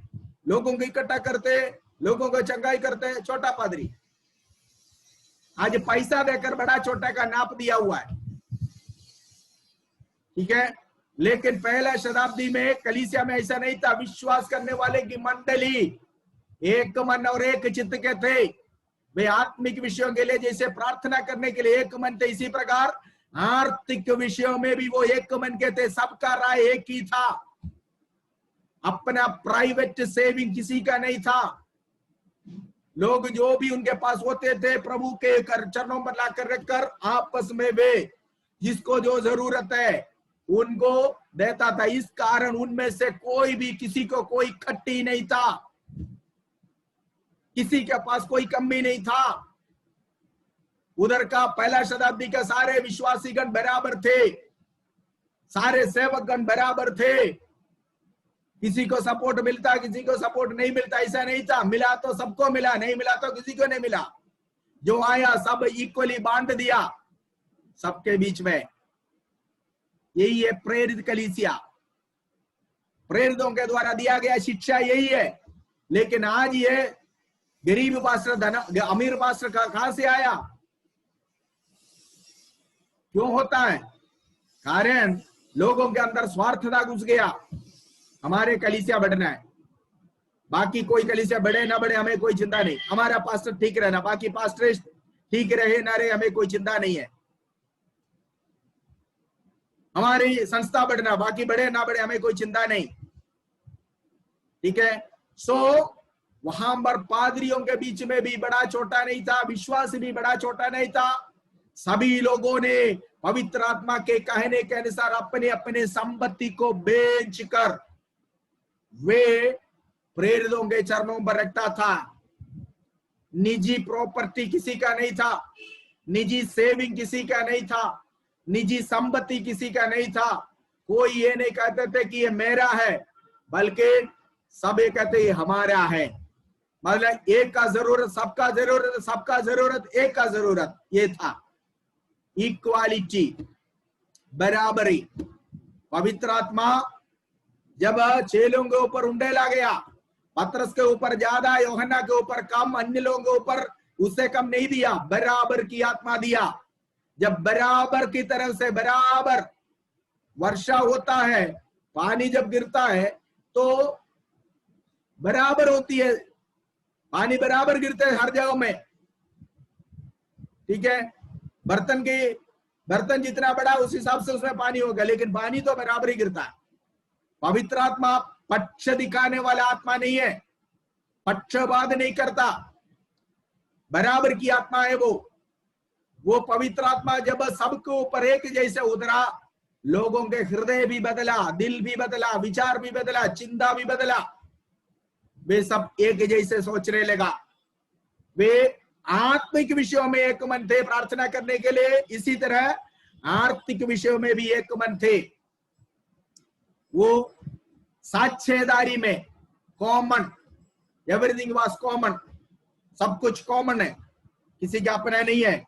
लोगों को इकट्ठा करते हैं, लोगों को चंगाई करते हैं, छोटा पादरी। आज पैसा देकर बड़ा छोटा का नाप दिया हुआ है, ठीक है। लेकिन पहला शताब्दी में कलीसिया में ऐसा नहीं था। विश्वास करने वाले की मंडली एक मन और एक चित्त के थे। वे आत्मिक विषयों के लिए जैसे प्रार्थना करने के लिए एक मन थे, इसी प्रकार आर्थिक विषयों में भी वो एक मन के थे। सबका राय एक ही था। अपना प्राइवेट सेविंग किसी का नहीं था। लोग जो भी उनके पास होते थे प्रभु के चरणों पर लाकर रखकर आपस में वे जिसको जो जरूरत है उनको देता था। इस कारण उनमें से कोई भी किसी को कोई खट्टी नहीं था, किसी के पास कोई कमी नहीं था। उधर का पहला शताब्दी का सारे विश्वासीगण बराबर थे, सारे सेवकगण बराबर थे। किसी को सपोर्ट मिलता, किसी को सपोर्ट नहीं मिलता, ऐसा नहीं था। मिला तो सबको मिला, नहीं मिला तो किसी को नहीं मिला। जो आया सब इक्वली बांट दिया सबके बीच में। यही है प्रेरित कलीसिया, प्रेरितों के द्वारा दिया गया शिक्षा यही है। लेकिन आज ये गरीब पास्टर अमीर पास्टर कहां से आया, क्यों होता है? कारण लोगों के अंदर स्वार्थता घुस गया। हमारे कलीसिया बढ़ना है, बाकी कोई कलीसिया बढ़े ना बढ़े हमें कोई चिंता नहीं। हमारा पास्टर ठीक रहना, बाकी पास्टर ठीक रहे ना रहे हमें कोई चिंता नहीं है। हमारी संस्था बढ़ना, बाकी बढ़े ना बढ़े हमें कोई चिंता नहीं, ठीक है। सो वहां पर पादरियों के बीच में भी बड़ा छोटा नहीं था, विश्वास भी बड़ा छोटा नहीं था। सभी लोगों ने पवित्र आत्मा के कहने के अनुसार अपने अपने संपत्ति को बेचकर वे प्रेरितों के चरणों पर रखता था। निजी प्रॉपर्टी किसी का नहीं था, निजी सेविंग किसी का नहीं था, निजी संपत्ति किसी का नहीं था। कोई ये नहीं कहते थे कि ये मेरा है, बल्कि सब ये कहते ये हमारा है। मतलब एक का जरूरत सबका जरूरत, सबका जरूरत एक का जरूरत, ये था इक्वालिटी, बराबरी। पवित्र आत्मा जब चेलों के ऊपर उंडेला गया, पतरस के ऊपर ज्यादा, यूहन्ना के ऊपर कम, अन्य लोगों के ऊपर उससे कम नहीं दिया, बराबर की आत्मा दिया। जब बराबर की तरफ से बराबर वर्षा होता है, पानी जब गिरता है तो बराबर होती है, पानी बराबर गिरते हैं हर जगह में, ठीक है। बर्तन जितना बड़ा उस हिसाब से उसमें पानी होगा, लेकिन पानी तो बराबर ही गिरता है। पवित्र आत्मा पक्ष दिखाने वाला आत्मा नहीं है, पक्षपात नहीं करता, बराबर की आत्मा है वो पवित्र आत्मा जब सबके ऊपर एक जैसे उतरा, लोगों के हृदय भी बदला, दिल भी बदला, विचार भी बदला, चिंता भी बदला। वे सब एक जैसे सोचने लगा। वे आत्मिक विषयों में एक मन थे प्रार्थना करने के लिए, इसी तरह आर्थिक विषयों में भी एक मन थे। वो साझेदारी में कॉमन, एवरीथिंग वाज कॉमन, सब कुछ कॉमन है, किसी का अपना नहीं है।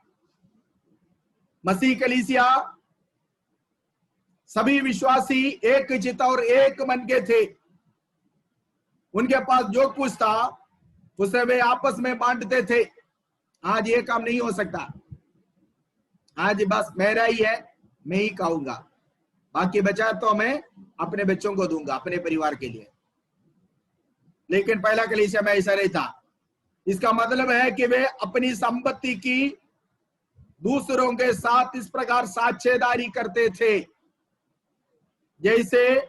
मसीह कलीसिया सभी विश्वासी एक चित्त और एक मन के थे। उनके पास जो कुछ था उसे वे आपस में बांटते थे। आज ये काम नहीं हो सकता। आज बस मेरा ही है, मैं ही खाऊंगा, बाकी बचा तो मैं अपने बच्चों को दूंगा, अपने परिवार के लिए। लेकिन पहला कलीसिया में ऐसा नहीं था। इसका मतलब है कि वे अपनी संपत्ति की दूसरों के साथ इस प्रकार साझेदारी करते थे जैसे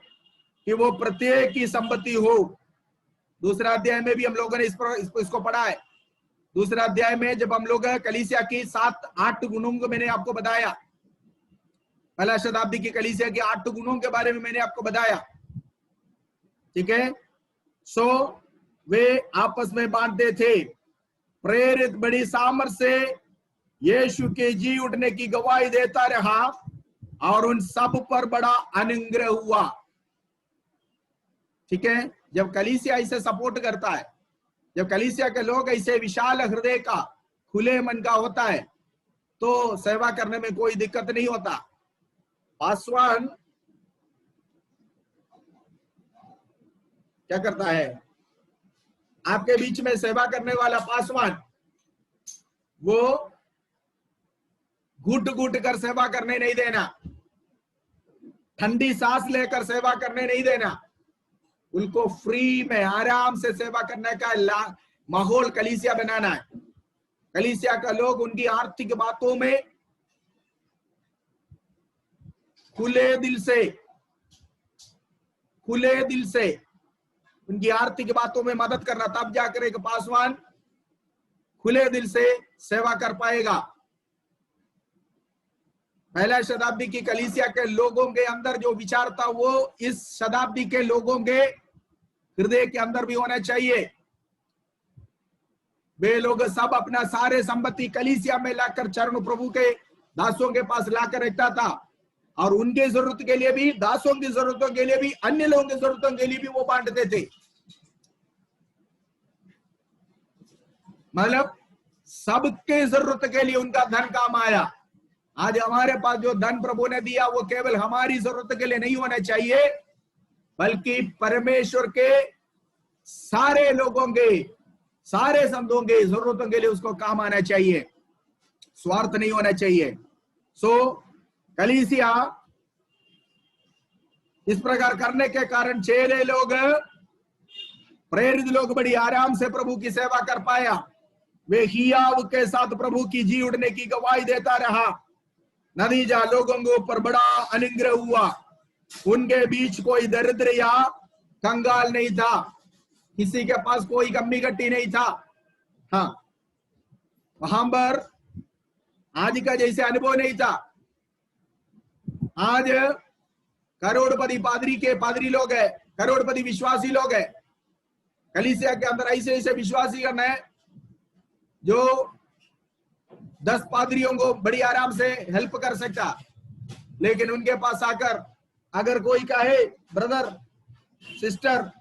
कि वो प्रत्येक की संपत्ति हो। दूसरा अध्याय में भी हम लोगों ने इसको पढ़ा है। दूसरा अध्याय में जब हम लोग कलीसिया की 7-8 गुणों को मैंने आपको बताया, पहला शताब्दी की कलीसिया के 8 गुणों के बारे में मैंने आपको बताया, ठीक है। सो वे आपस में बांटते थे, प्रेरित बड़ी सामर्थ से यीशु के जी उठने की गवाही देता रहा और उन सब पर बड़ा अनुग्रह हुआ, ठीक है। जब कलीसिया इसे सपोर्ट करता है, जब कलीसिया के लोग ऐसे विशाल हृदय का, खुले मन का होता है, तो सेवा करने में कोई दिक्कत नहीं होता। पासवान क्या करता है, आपके बीच में सेवा करने वाला पासवान, वो घुट घुट कर सेवा करने नहीं देना, ठंडी सांस लेकर सेवा करने नहीं देना, उनको फ्री में आराम से सेवा करने का माहौल कलीसिया बनाना है। कलीसिया का लोग उनकी आर्थिक बातों में खुले दिल से उनकी आर्थिक बातों में मदद करना, तब जाकर एक पासवान खुले दिल से सेवा कर पाएगा। पहला शताब्दी की कलीसिया के लोगों के अंदर जो विचार था, वो इस शताब्दी के लोगों के हृदय के अंदर भी होना चाहिए। वे लोग सब अपना सारे संपत्ति कलीसिया में लाकर चरण प्रभु के दासों के पास लाकर रखता था, और उनके जरूरत के लिए भी, दासों की जरूरतों के लिए भी, अन्य लोगों की जरूरतों के लिए भी वो बांटते थे। मतलब सबके जरूरत के लिए उनका धन काम आया। आज हमारे पास जो धन प्रभु ने दिया, वो केवल हमारी जरूरत के लिए नहीं होना चाहिए, बल्कि परमेश्वर के सारे लोगों के, सारे संतों के जरूरतों के लिए उसको काम आना चाहिए, स्वार्थ नहीं होना चाहिए। सो कलीसिया इस प्रकार करने के कारण चेले लोग, प्रेरित लोग बड़ी आराम से प्रभु की सेवा कर पाया। वे हियाव के साथ प्रभु की जी उठने की गवाही देता रहा। नतीजा लोगों के ऊपर बड़ा अनुग्रह हुआ। उनके बीच कोई दरिद्र या कंगाल नहीं था, किसी के पास कोई कमी कट्टी नहीं था। हाँ, वहां पर आज का जैसे अनुभव नहीं था। आज करोड़पति पादरी लोग है, करोड़पति विश्वासी लोग है। कलीसिया के अंदर ऐसे ऐसे विश्वासी करना है जो 10 पादरियों को बड़ी आराम से हेल्प कर सकता, लेकिन उनके पास आकर अगर कोई कहे, ब्रदर सिस्टर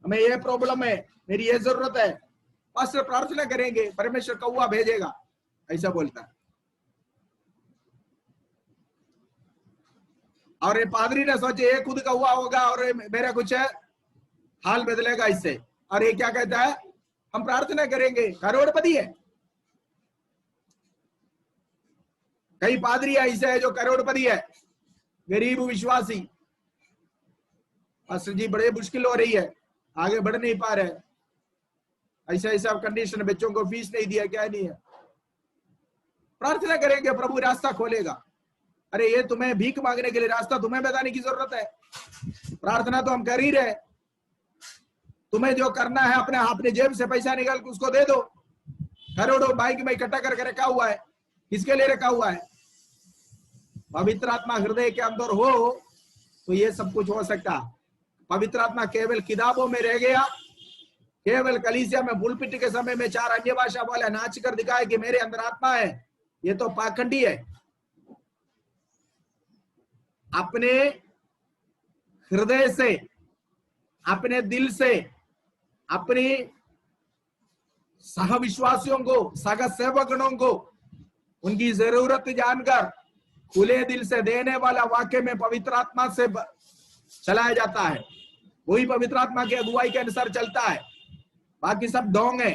हमें ये प्रॉब्लम है, मेरी ये जरूरत है, पास्टर प्रार्थना करेंगे, परमेश्वर कौवा भेजेगा, ऐसा बोलता है। और ये पादरी ने सोचे ये खुद कौवा होगा और मेरा कुछ हाल बदलेगा इससे, और ये क्या कहता है, हम प्रार्थना करेंगे, करोड़पति है। कई पादरी ऐसे है जो करोड़पति है, गरीब विश्वासी, पास्टर जी बड़े मुश्किल हो रही है, आगे बढ़ नहीं पा रहे, ऐसा ऐसा कंडीशन, बच्चों को फीस नहीं दिया, क्या नहीं है, प्रार्थना करेंगे प्रभु रास्ता खोलेगा। अरे ये तुम्हें भीख मांगने के लिए रास्ता तुम्हें बताने की जरूरत है, प्रार्थना तो हम कर ही रहे। तुम्हें जो करना है अपने जेब से पैसा निकाल के उसको दे दो। करोड़ों बाइक में इकट्ठा करके रखा हुआ है, किसके लिए रखा हुआ है? पवित्र आत्मा हृदय के अंदर हो तो ये सब कुछ हो सकता। पवित्र आत्मा केवल किताबों में रह गया, केवल कलीसिया में बुलपिट के समय में 4 अन्य भाषा वाला नाच कर दिखाए कि मेरे अंदर आत्मा है, ये तो पाखंडी है। अपने हृदय से, अपने दिल से, अपनी सहविश्वासियों को, सह सेवकगणों को उनकी जरूरत जानकर खुले दिल से देने वाला वाक्य में पवित्र आत्मा से चलाया जाता है। वही पवित्र आत्मा की अगुवाई के अनुसार चलता है, बाकी सब ढोंग है।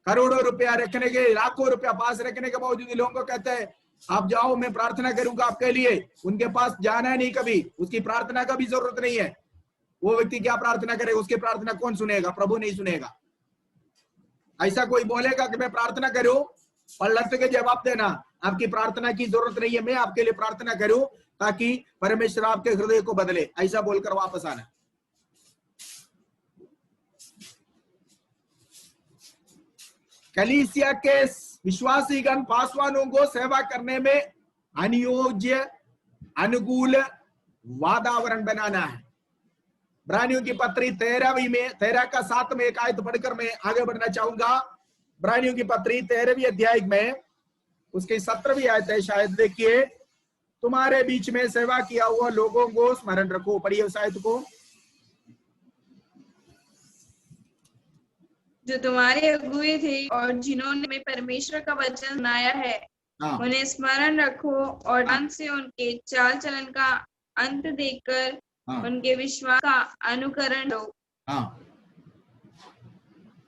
करोड़ों रुपया रखने के, लाखों रुपया पास रखने के बावजूद लोगों को कहते हैं आप जाओ मैं प्रार्थना करूंगा आपके लिए, उनके पास जाना है नहीं कभी, उसकी प्रार्थना का भी जरूरत नहीं है। वो व्यक्ति क्या प्रार्थना करेगा, उसकी प्रार्थना कौन सुनेगा? प्रभु नहीं सुनेगा। ऐसा कोई बोलेगा कि मैं प्रार्थना करूं, पलट के जवाब देना आपकी प्रार्थना की जरूरत नहीं है, मैं आपके लिए प्रार्थना करूं ताकि परमेश्वर आपके हृदय को बदले, ऐसा बोलकर वापस आना। कलीसिया के विश्वासीगण पासवानों को सेवा करने में अनुयोज्य अनुकूल वातावरण बनाना है। इब्रानियों की पत्री 13 का 7 में एक आयत पढ़कर मैं आगे बढ़ना चाहूंगा। इब्रानियों की पत्री 13वीं अध्याय में उसकी 17वीं आयत है शायद, देखिए, तुम्हारे बीच में सेवा किया हुआ लोगों को स्मरण रखो। पढ़िए उस आयत को। जो तुम्हारे अगुए थे और जिन्होंने में परमेश्वर का वचन सुनाया है, उन्हें स्मरण रखो और ध्यान से उनके चाल चलन का अंत देखकर उनके विश्वास का अनुकरण लो।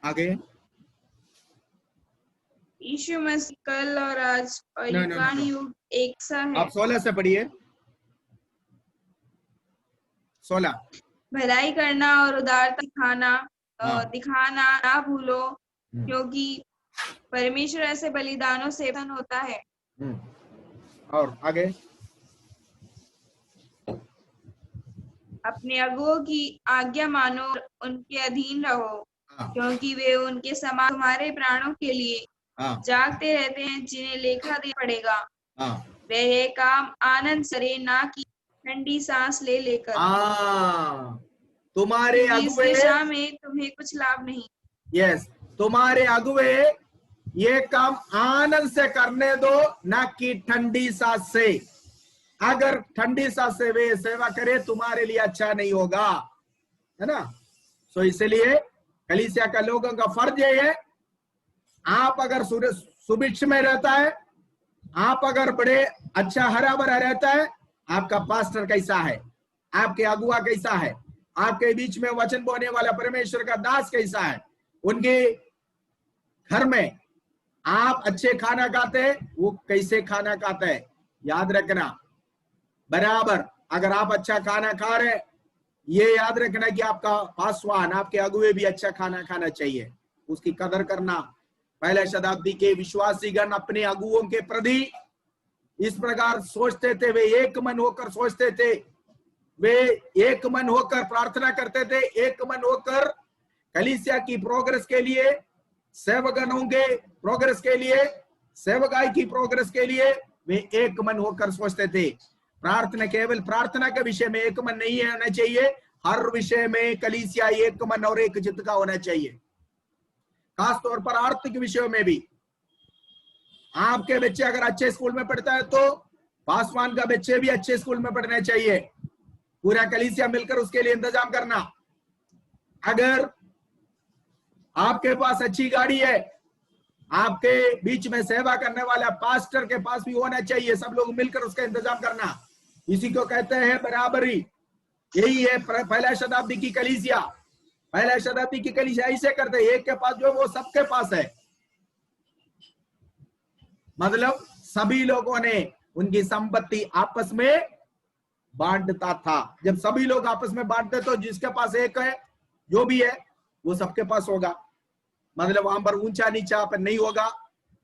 आगे। यीशु मसीह कल और आज और युग एक सा है। आप 16 से पढ़िए। 16। भलाई करना और उदारता दिखाना ना भूलो, क्योंकि परमेश्वर ऐसे बलिदानों से प्रसन्न होता है। और आगे। अपने अगुओं की आज्ञा मानो, उनके अधीन रहो, क्योंकि वे उनके समान तुम्हारे प्राणों के लिए जागते रहते हैं, जिन्हें लेखा देना पड़ेगा। वे ये काम आनंद से, ना कि ठंडी सांस ले लेकर। तुम्हारे अगुवे दिशा में तुम्हें कुछ लाभ नहीं। यस, तुम्हारे अगुवे ये काम आनंद से करने दो, ना कि ठंडी सांस से। अगर ठंडी सांस से वे सेवा करे तुम्हारे लिए अच्छा नहीं होगा, है ना। सो इसलिए कलीसिया का लोगों का फर्ज ये है, आप अगर सुभिक्ष में रहता है, आप अगर बड़े अच्छा हरा भरा रहता है, आपका पास्टर कैसा है, आपके अगुआ कैसा है, आपके बीच में वचन बोलने वाला परमेश्वर का दास कैसा है, उनके घर में आप अच्छे खाना खाते हैं, वो कैसे खाना खाते हैं, याद रखना। बराबर अगर आप अच्छा खाना खा रहे, ये याद रखना कि आपका पासवान, आपके अगुए भी अच्छा खाना खाना चाहिए, उसकी कदर करना। पहले शताब्दी के विश्वासीगण अपने अगुओं के प्रति इस प्रकार सोचते थे, वे एक मन होकर सोचते थे, वे एक मन होकर प्रार्थना करते थे, एक मन होकर कलीसिया की प्रोग्रेस के लिए, सेवकगणों के प्रोग्रेस के लिए, सेवकाई की प्रोग्रेस के लिए वे एक मन होकर सोचते थे। प्रार्थना केवल प्रार्थना के विषय में एक मन नहीं होना चाहिए, हर विषय में कलीसिया एक मन और एक चित्त का होना चाहिए। खासतौर पर आर्थिक विषयों में भी। आपके बच्चे अगर अच्छे स्कूल में पढ़ता है तो पासवान का बच्चे भी अच्छे स्कूल में पढ़ने चाहिए, पूरा कलीसिया मिलकर उसके लिए इंतजाम करना। अगर आपके पास अच्छी गाड़ी है, आपके बीच में सेवा करने वाला पास्टर के पास भी होना चाहिए, सब लोग मिलकर उसका इंतजाम करना। इसी को कहते हैं बराबरी। यही है पहला शताब्दी की कलीसिया। पहला शताब्दी की कलीसिया ऐसे करते, एक के पास जो वो सबके पास है, मतलब सभी लोगों ने उनकी संपत्ति आपस में बांटता था। जब सभी लोग आपस में बांटते तो जिसके पास एक है, जो भी है वो सबके पास होगा। मतलब वहां पर ऊंचा नीचा पर नहीं होगा,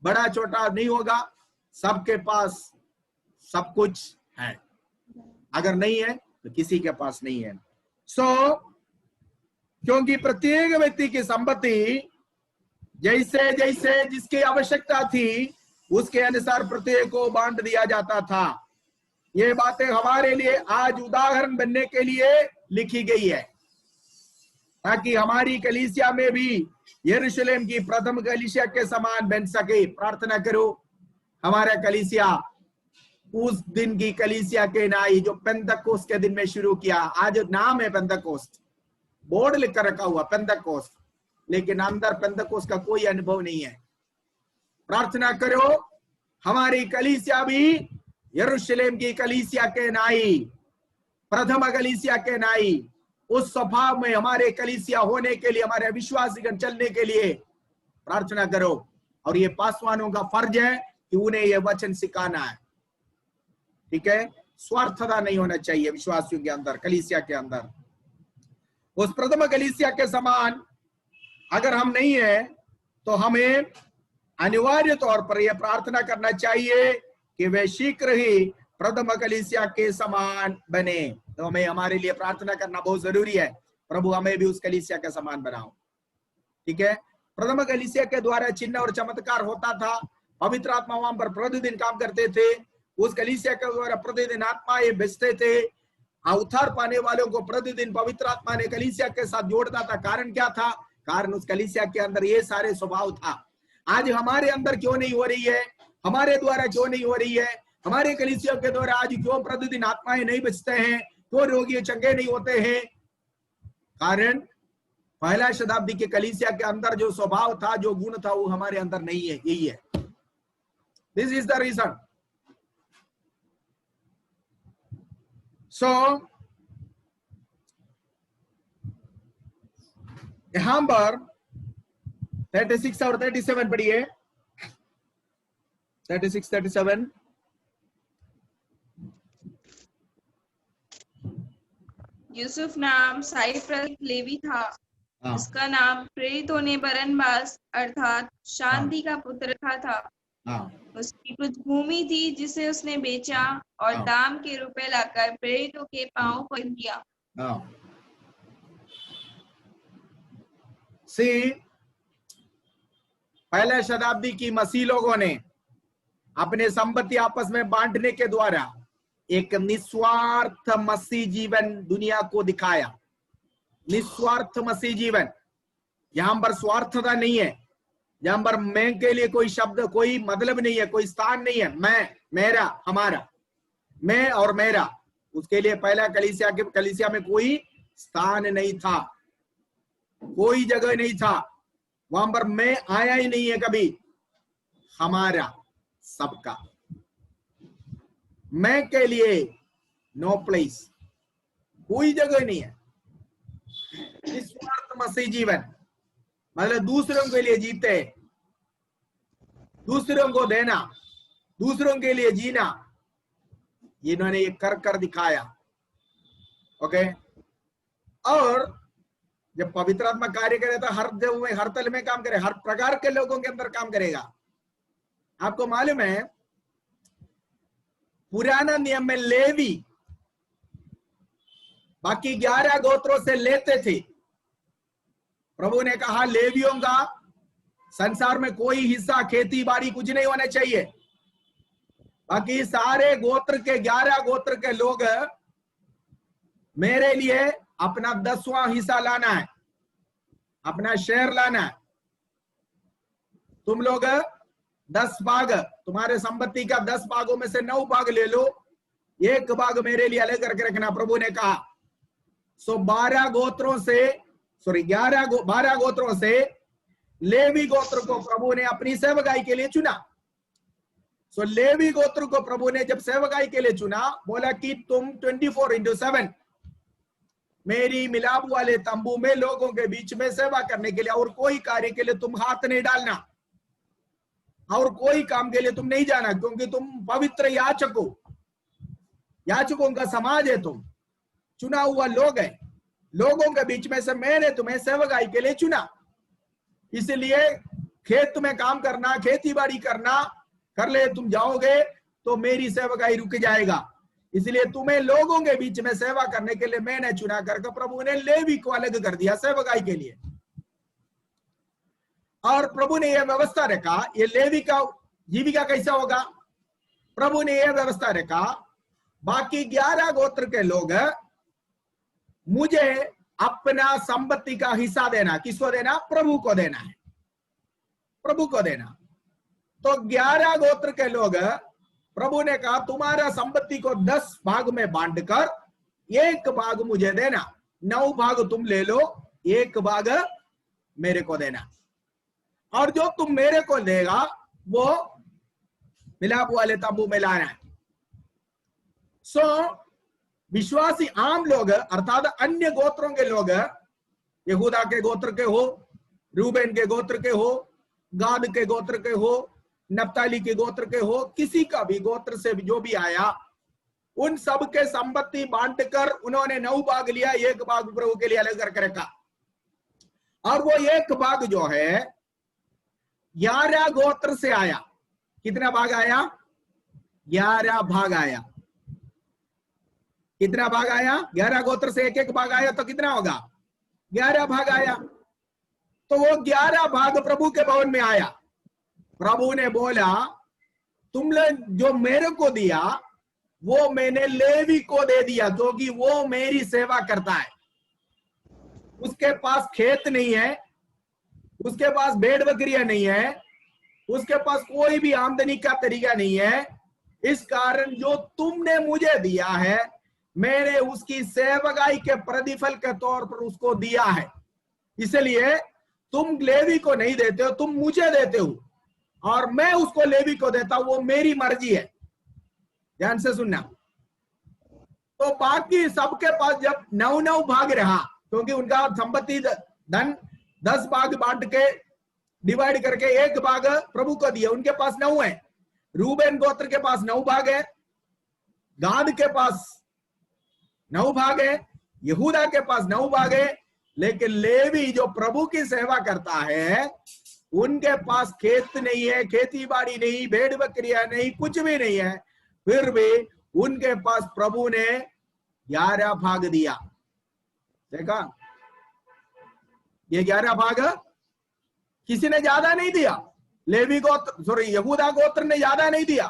बड़ा छोटा नहीं होगा, सबके पास सब कुछ है। अगर नहीं है तो किसी के पास नहीं है। क्योंकि प्रत्येक व्यक्ति की संपत्ति जैसे जैसे जिसकी आवश्यकता थी उसके अनुसार प्रत्येक को बांट दिया जाता था। ये बातें हमारे लिए आज उदाहरण बनने के लिए लिखी गई है, ताकि हमारी कलीसिया में भी यरूशलेम की प्रथम कलीसिया के समान बन सके। प्रार्थना करो हमारा कलीसिया उस दिन की कलीसिया के नाई जो पेंतकोस्त के दिन में शुरू किया। आज नाम है पेंतकोस्त, बोर्ड लिखकर रखा हुआ पेंतकोस्त, लेकिन अंदर पेंतकोस्त का कोई अनुभव नहीं है। प्रार्थना करो हमारी कलीसिया भी यरूशलेम की कलीसिया के नाई, प्रथम कलीसिया के नाई, उस स्वभाव में हमारे कलीसिया होने के लिए, हमारे विश्वासीगण चलने के लिए प्रार्थना करो। और ये पासवानों का फर्ज है कि उन्हें ये वचन सिखाना है, ठीक है। स्वार्थता नहीं होना चाहिए विश्वासियों के अंदर, कलीसिया के अंदर। उस प्रथम कलीसिया के समान अगर हम नहीं है तो हमें अनिवार्य तौर पर यह प्रार्थना करना चाहिए कि वे शीघ्र ही प्रथम कलीसिया के समान बने। तो हमें हमारे लिए प्रार्थना करना बहुत जरूरी है, प्रभु हमें भी उस कलीसिया के समान बनाओ, ठीक है। प्रथम कलीसिया के द्वारा चिन्ह और चमत्कार होता था, पवित्र आत्मा वहां पर प्रतिदिन काम करते थे, उस कलीसिया के द्वारा प्रतिदिन आत्मा ये भेजते थे, उद्धार पाने वालों को प्रतिदिन पवित्र आत्मा ने कलीसिया के साथ जोड़ता था। कारण क्या था? कारण उस कलीसिया के अंदर ये सारे स्वभाव था। आज हमारे अंदर क्यों नहीं हो रही है? हमारे द्वारा क्यों नहीं हो रही है? हमारे कलीसिया के द्वारा आज क्यों प्रतिदिन आत्माएं नहीं बचते हैं? क्यों रोगी चंगे नहीं होते हैं? कारण पहला शताब्दी के कलीसिया के अंदर जो स्वभाव था, जो गुण था, वो हमारे अंदर नहीं है। यही है, दिस इज द रीजन। सो यहां पर 36 और 37 पढ़िए, 36, 37। यूसुफ नाम साइप्रस लेवी था, उसका नाम प्रेरित होने बरनबास अर्थात शांति का पुत्र था। उसकी कुछ भूमि थी जिसे उसने बेचा और दाम के रुपए लाकर प्रेरितों के पांव पर दिया। पहले शताब्दी की मसीह लोगों ने अपने संपत्ति आपस में बांटने के द्वारा एक निस्वार्थ मसीह जीवन दुनिया को दिखाया। निस्वार्थ मसीह जीवन, यहां पर स्वार्थता नहीं है, जहां पर मैं के लिए कोई शब्द, कोई मतलब नहीं है, कोई स्थान नहीं है। मैं, मेरा, हमारा, मैं और मेरा, उसके लिए पहला कलीसिया में कोई स्थान नहीं था, कोई जगह नहीं था। वहां पर मैं आया ही नहीं है कभी। हमारा, सबका, मैं के लिए नो प्लेस, कोई जगह नहीं है। निस्वार्थ मसीह जीवन मतलब दूसरों के लिए जीते, दूसरों को देना, दूसरों के लिए जीना, इन्होंने ये कर दिखाया। ओके, और जब पवित्र आत्मा कार्य करे तो हर जगह में, हर तल में काम करे, हर प्रकार के लोगों के अंदर काम करेगा। आपको मालूम है पुराना नियम में लेवी बाकी 11 गोत्रों से लेते थे। प्रभु ने कहा लेवियों का संसार में कोई हिस्सा, खेती बाड़ी कुछ नहीं होना चाहिए। बाकी सारे गोत्र के 11 गोत्र के लोग मेरे लिए अपना 10वां हिस्सा लाना है, अपना शेयर लाना है। तुम लोग 10 भाग, तुम्हारे संपत्ति का 10 भागों में से 9 भाग ले लो, 1 भाग मेरे लिए अलग करके रखना, प्रभु ने कहा। सो 12 गोत्रों से लेवी गोत्र को प्रभु ने अपनी सेवकाई के लिए चुना। सो लेवी गोत्र को प्रभु ने जब सेवकाई के लिए चुना, बोला कि तुम 24/7 मेरी मिलाप वाले तंबू में लोगों के बीच में सेवा करने के लिए, और कोई कार्य के लिए तुम हाथ नहीं डालना, और कोई काम के लिए तुम नहीं जाना, क्योंकि तुम पवित्र याचकों का समाज है, तुम चुना हुआ लोग है। लोगों के बीच में से मैंने तुम्हें सेवकाई के लिए चुना, इसलिए खेत में काम करना, खेती बाड़ी करना कर ले तुम जाओगे तो मेरी सेवकाई रुक जाएगा। इसलिए तुम्हें लोगों के बीच में सेवा करने के लिए मैंने चुना करके प्रभु ने लेवी को अलग कर दिया सेवकाई के लिए। और प्रभु ने यह व्यवस्था रखा, ये लेवी का जीविका कैसा होगा? प्रभु ने यह व्यवस्था रखा, बाकी 11 गोत्र के लोग मुझे अपना संपत्ति का हिस्सा देना। किसको देना? प्रभु को देना है, प्रभु को देना। तो 11 गोत्र के लोग, प्रभु ने कहा तुम्हारा संपत्ति को 10 भाग में बांटकर 1 भाग मुझे देना, 9 भाग तुम ले लो, 1 भाग मेरे को देना, और जो तुम मेरे को देगा वो मिलाप वाले तंबू में लाना है। सो विश्वासी आम लोग अर्थात अन्य गोत्रों के लोग, यहूदा के गोत्र के हो, रूबेन के गोत्र के हो, गाद के गोत्र के हो, नप्ताली के गोत्र के हो, किसी का भी गोत्र से जो भी आया, उन सब के संपत्ति बांटकर उन्होंने 9 भाग लिया, 1 भाग प्रभु के लिए अलग करके रखा। और वो 1 भाग जो है 11 गोत्र से आया। कितना भाग आया? 11 भाग आया। कितना भाग आया? 11 गोत्र से 1-1 भाग आया तो कितना होगा? 11 भाग आया। तो वो 11 भाग प्रभु के भवन में आया। प्रभु ने बोला तुमने जो मेरे को दिया वो मैंने लेवी को दे दिया, क्योंकि वो मेरी सेवा करता है। उसके पास खेत नहीं है, उसके पास भेड़ बकरियां नहीं है, उसके पास कोई भी आमदनी का तरीका नहीं है। इस कारण जो तुमने मुझे दिया है मैंने उसकी सेवकाई के प्रतिफल के तौर पर उसको दिया है। इसलिए तुम लेवी को नहीं देते हो, तुम मुझे देते हो और मैं उसको लेवी को देता हूं, वो मेरी मर्जी है। ध्यान से सुनना। तो बाकी सबके पास जब 9 भाग रहा, क्योंकि उनका संपत्ति धन 10 भाग बांट के डिवाइड करके 1 भाग प्रभु को दिया, उनके पास 9 है। रूबेन गोत्र के पास 9 भाग है, गाद के पास 9 भाग है, यहूदा के पास 9 भाग है। लेकिन लेवी जो प्रभु की सेवा करता है उनके पास खेत नहीं है, खेती बाड़ी नहीं, भेड़ बकरियां नहीं, कुछ भी नहीं है, फिर भी उनके पास प्रभु ने 11 भाग दिया। देखा, ये 11 भाग किसी ने ज्यादा नहीं दिया। लेवी गोत्र यहूदा गोत्र ने ज्यादा नहीं दिया,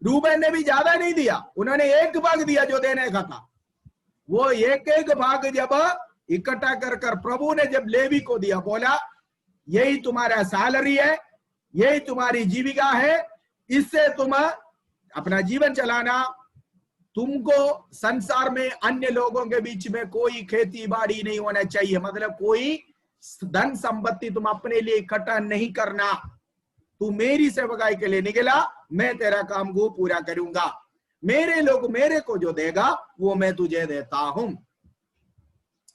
रूबेन ने भी ज्यादा नहीं दिया, उन्होंने 1 भाग दिया जो देने का था। वो एक भाग जब इकट्ठा कर प्रभु ने जब लेवी को दिया, बोला यही तुम्हारा सैलरी है, यही तुम्हारी जीविका है, इससे तुम अपना जीवन चलाना। तुमको संसार में अन्य लोगों के बीच में कोई खेती बाड़ी नहीं होना चाहिए, मतलब कोई धन संपत्ति तुम अपने लिए इकट्ठा नहीं करना। तू मेरी सेवकाई के लिए निकला, मैं तेरा काम को पूरा करूंगा। मेरे लोग मेरे को जो देगा वो मैं तुझे देता हूं।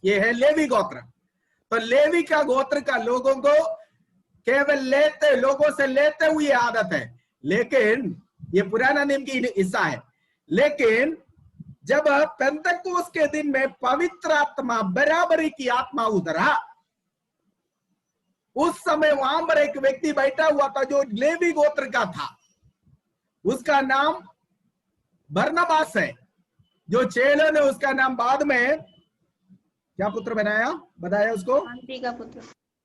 ये है लेवी गोत्र। तो लेवी का गोत्र का लोगों को केवल लोगों से लेते हुए आदत है, लेकिन ये पुराना नियम की हिस्सा है। लेकिन जब पेंतकोस्त के दिन में पवित्र आत्मा, बराबरी की आत्मा उतरा, उस समय वहां पर एक व्यक्ति बैठा हुआ था जो लेवी गोत्र का था। उसका नाम बरनबास है, जो चेलों ने उसका नाम बाद में क्या पुत्र बताया उसको? शांति का पुत्र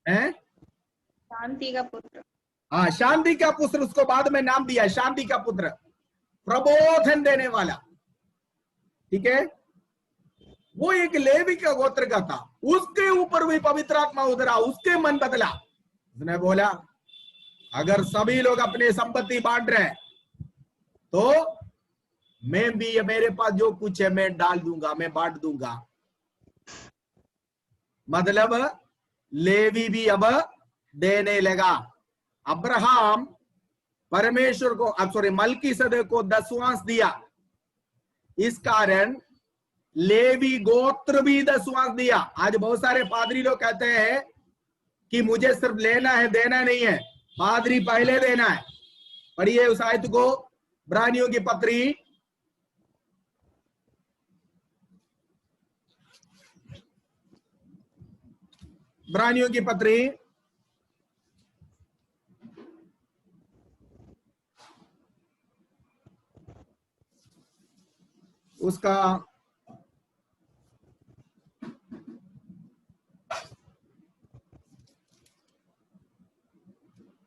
है, शांति का पुत्र। हाँ, शांति का पुत्र उसको बाद में नाम दिया, शांति का पुत्र, प्रबोधन देने वाला। ठीक है, वो एक लेवी का गोत्र का था। उसके ऊपर भी पवित्र आत्मा उतरा, उसके मन बदला। उसने बोला अगर सभी लोग अपनी संपत्ति बांट रहे तो मैं भी, मेरे पास जो कुछ है मैं डाल दूंगा, मैं बांट दूंगा। मतलब लेवी भी अब देने लगा। अब्राहम परमेश्वर को मलकीसदेक को 10वांश दिया, इस कारण लेवी गोत्र भी 10वांश दिया। आज बहुत सारे पादरी लोग कहते हैं कि मुझे सिर्फ लेना है, देना नहीं है, पादरी पहले देना है। पढ़िए उस आयत को, इब्रानियों की पत्री उसका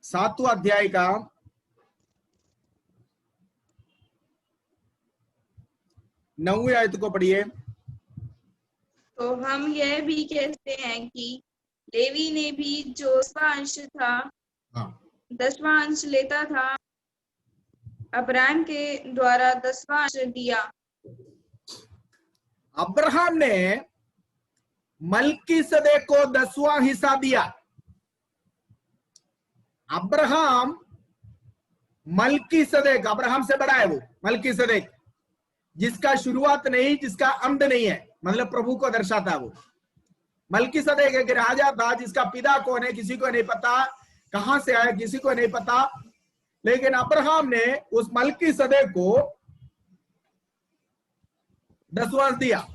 7वां अध्याय का 9वीं आयत को पढ़िए। तो हम यह भी कहते हैं कि लेवी ने भी जो 10वां अंश था, 10वां अंश लेता था, अब्राहम के द्वारा 10वां अंश दिया। अब्राहम ने मलकीसदेक को 10वां हिस्सा दिया। अब्राहम मलकीसदेक, अब्राहम से बड़ा है वो मलकीसदेक, जिसका शुरुआत नहीं, जिसका अंत नहीं है, मतलब प्रभु को दर्शाता है वो। मलकीसदेक एक राजा था जिसका पिता कौन है किसी को नहीं पता, कहां से आया किसी को नहीं पता। लेकिन अब्राहम ने उस मलकीसदेक को 10वां दिया।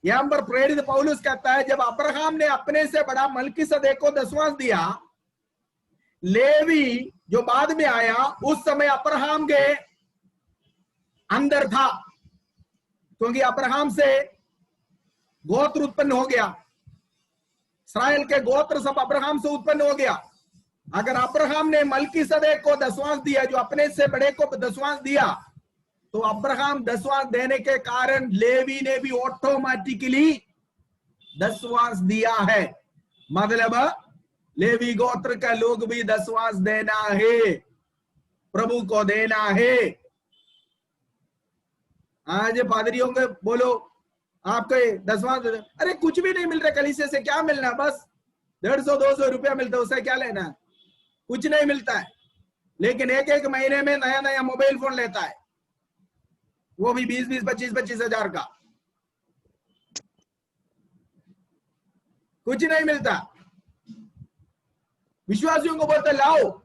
यहां पर प्रेरित पौलुस कहता है जब अब्राहम ने अपने से बड़ा मलकीसदेक को 10वां दिया, लेवी जो बाद में आया उस समय अब्राहम के अंदर था, क्योंकि अब्राहम से गोत्र उत्पन्न हो गया। इस्राएल के गोत्र सब अब्राहम से उत्पन्न हो गया। अगर अब्राहम ने मलकीसदेक को दसवांश दिया, जो अपने से बड़े को दसवांश दिया, तो अब्राहम दसवांश देने के कारण लेवी ने भी ऑटोमेटिकली दसवांश दिया है। मतलब लेवी गोत्र का लोग भी दसवांश देना है, प्रभु को देना है। आज पादरियों के बोलो आपके दसवांश, अरे कुछ भी नहीं मिल रहा, कलीसिया से क्या मिलना, बस 150-200 रुपया मिलता है, उससे क्या लेना, कुछ नहीं मिलता है। लेकिन एक एक महीने में नया नया मोबाइल फोन लेता है, वो भी 20-20, 25-25 हजार का, कुछ नहीं मिलता। विश्वासियों को बोलते लाओ,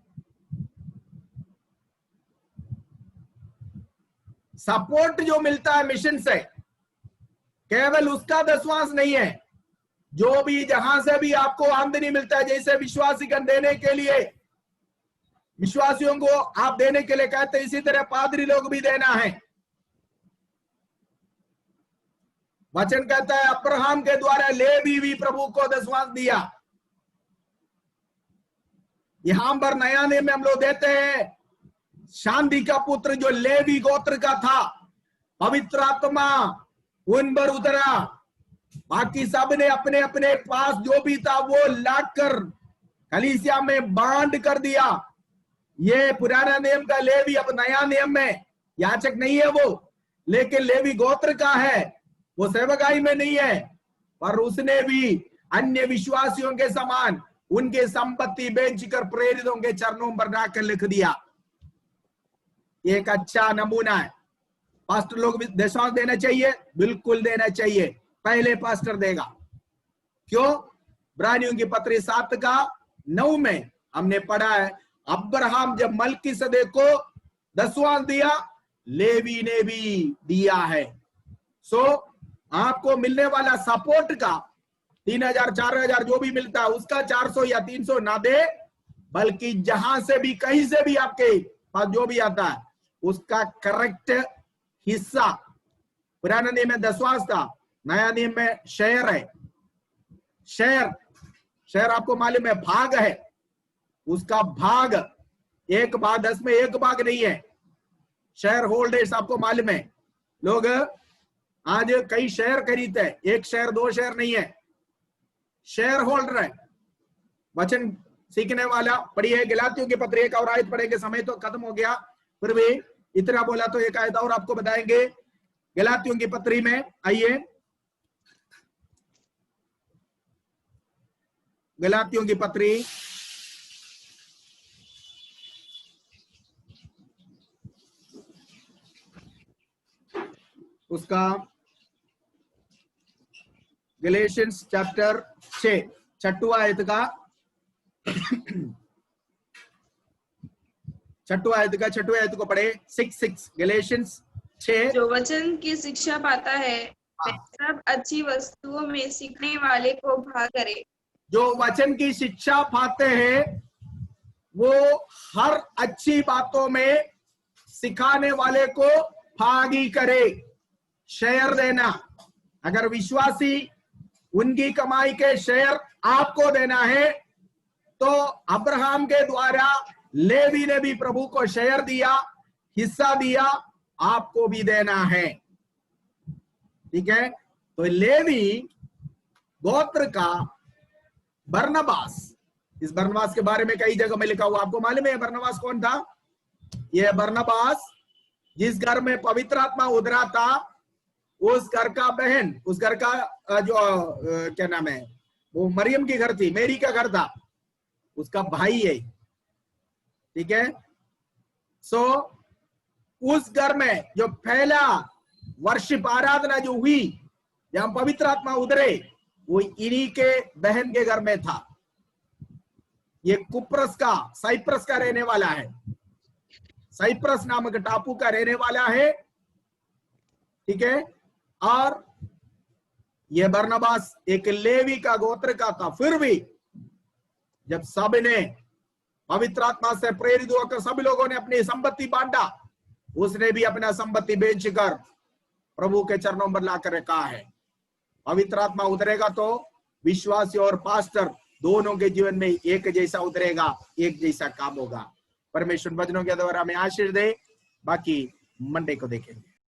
सपोर्ट जो मिलता है मिशन से, केवल उसका दसवांश नहीं है, जो भी जहां से भी आपको आमदनी मिलता है, जैसे विश्वासीगण देने के लिए, विश्वासियों को आप देने के लिए कहते हैं, इसी तरह पादरी लोग भी देना है। वचन कहता है अब्राहम के द्वारा लेवी भी प्रभु को दसवांश दिया। यहां पर नया नियम में हम लोग देते हैं, शांति का पुत्र जो लेवी गोत्र का था, पवित्र आत्मा उन पर उतरा, बाकी सब ने अपने अपने पास जो भी था वो लाकर कलीसिया में बांट कर दिया। ये पुराना नियम का लेवी, अब नया नियम में याचक नहीं है वो, लेकिन लेवी गोत्र का है, वो सेवकाई में नहीं है, पर उसने भी अन्य विश्वासियों के समान उनके संपत्ति बेचकर प्रेरितों के चरणों पर जाकर लिख दिया। एक अच्छा नमूना है। पास्टर लोग भी दशमांश देना चाहिए, बिल्कुल देना चाहिए, पहले पास्टर देगा। क्यों? इब्रानियों की पत्री 7:9 में हमने पढ़ा है, अब्राहम जब मलकीसदेक को दसवांश दिया, लेवी ने भी दिया है। सो आपको मिलने वाला सपोर्ट का 3000-4000 जो भी मिलता है, उसका 400 या 300 ना दे, बल्कि जहां से भी कहीं से भी आपके पास जो भी आता है उसका करेक्ट हिस्सा। पुराने नियम में दसवांश था, नया नियम में शेयर है। शेयर आपको मालूम है, भाग है, उसका भाग 1 भाग 10 में 1 भाग नहीं है। शेयर होल्डर्स आपको मालूम है, लोग आज कई शेयर खरीदते हैं, 1 शेयर 2 शेयर नहीं है, शेयर होल्डर है। वचन सीखने वाला पढ़िए, गलातियों की पत्री 1 और आयत पढ़ेंगे, समय तो खत्म हो गया, फिर भी इतना बोला तो एक आयत और आपको बताएंगे। गलातियों की पत्री में आइए, गलातियों की पत्री उसका गलेशियंस चैप्टर 6 छठवां आयत का 6वां आयत को पढ़े। 6 गलेशियंस 6। जो वचन की शिक्षा पाता है वह सब अच्छी वस्तुओं में सीखने वाले को भाग करे। जो वचन की शिक्षा पाते हैं वो हर अच्छी बातों में सिखाने वाले को भागी करे। शेयर देना, अगर विश्वासी उनकी कमाई के शेयर आपको देना है, तो अब्राहम के द्वारा लेवी ने भी प्रभु को शेयर दिया, हिस्सा दिया, आपको भी देना है। ठीक है, तो लेवी गोत्र का बरनबास, इस बरनबास के बारे में कई जगह में लिखा हुआ, आपको मालूम है बरनबास कौन था? यह बरनबास जिस घर में पवित्र आत्मा उतरा था, उस घर का बहन, उस घर का जो क्या नाम है, वो मरियम की घर थी, मेरी का घर था, उसका भाई है। ठीक है, सो उस घर में जो पहला वर्शिप आराधना जो हुई, जहां पवित्र आत्मा उतरे, वो इन्हीं के बहन के घर में था। ये कुप्रस का, साइप्रस का रहने वाला है, साइप्रस नामक टापू का रहने वाला है। ठीक है, और यह बरनबास एक लेवी का गोत्र का था। फिर भी जब सब ने पवित्र आत्मा से प्रेरित होकर सभी लोगों ने अपनी संपत्ति बांटा, उसने भी अपना संपत्ति बेचकर प्रभु के चरणों पर लाकर रखा है। पवित्र आत्मा उतरेगा तो विश्वासी और पास्टर दोनों के जीवन में एक जैसा उतरेगा, एक जैसा काम होगा। परमेश्वर वचनों के द्वारा हमें आशीष दे। बाकी मंडे को देखेंगे।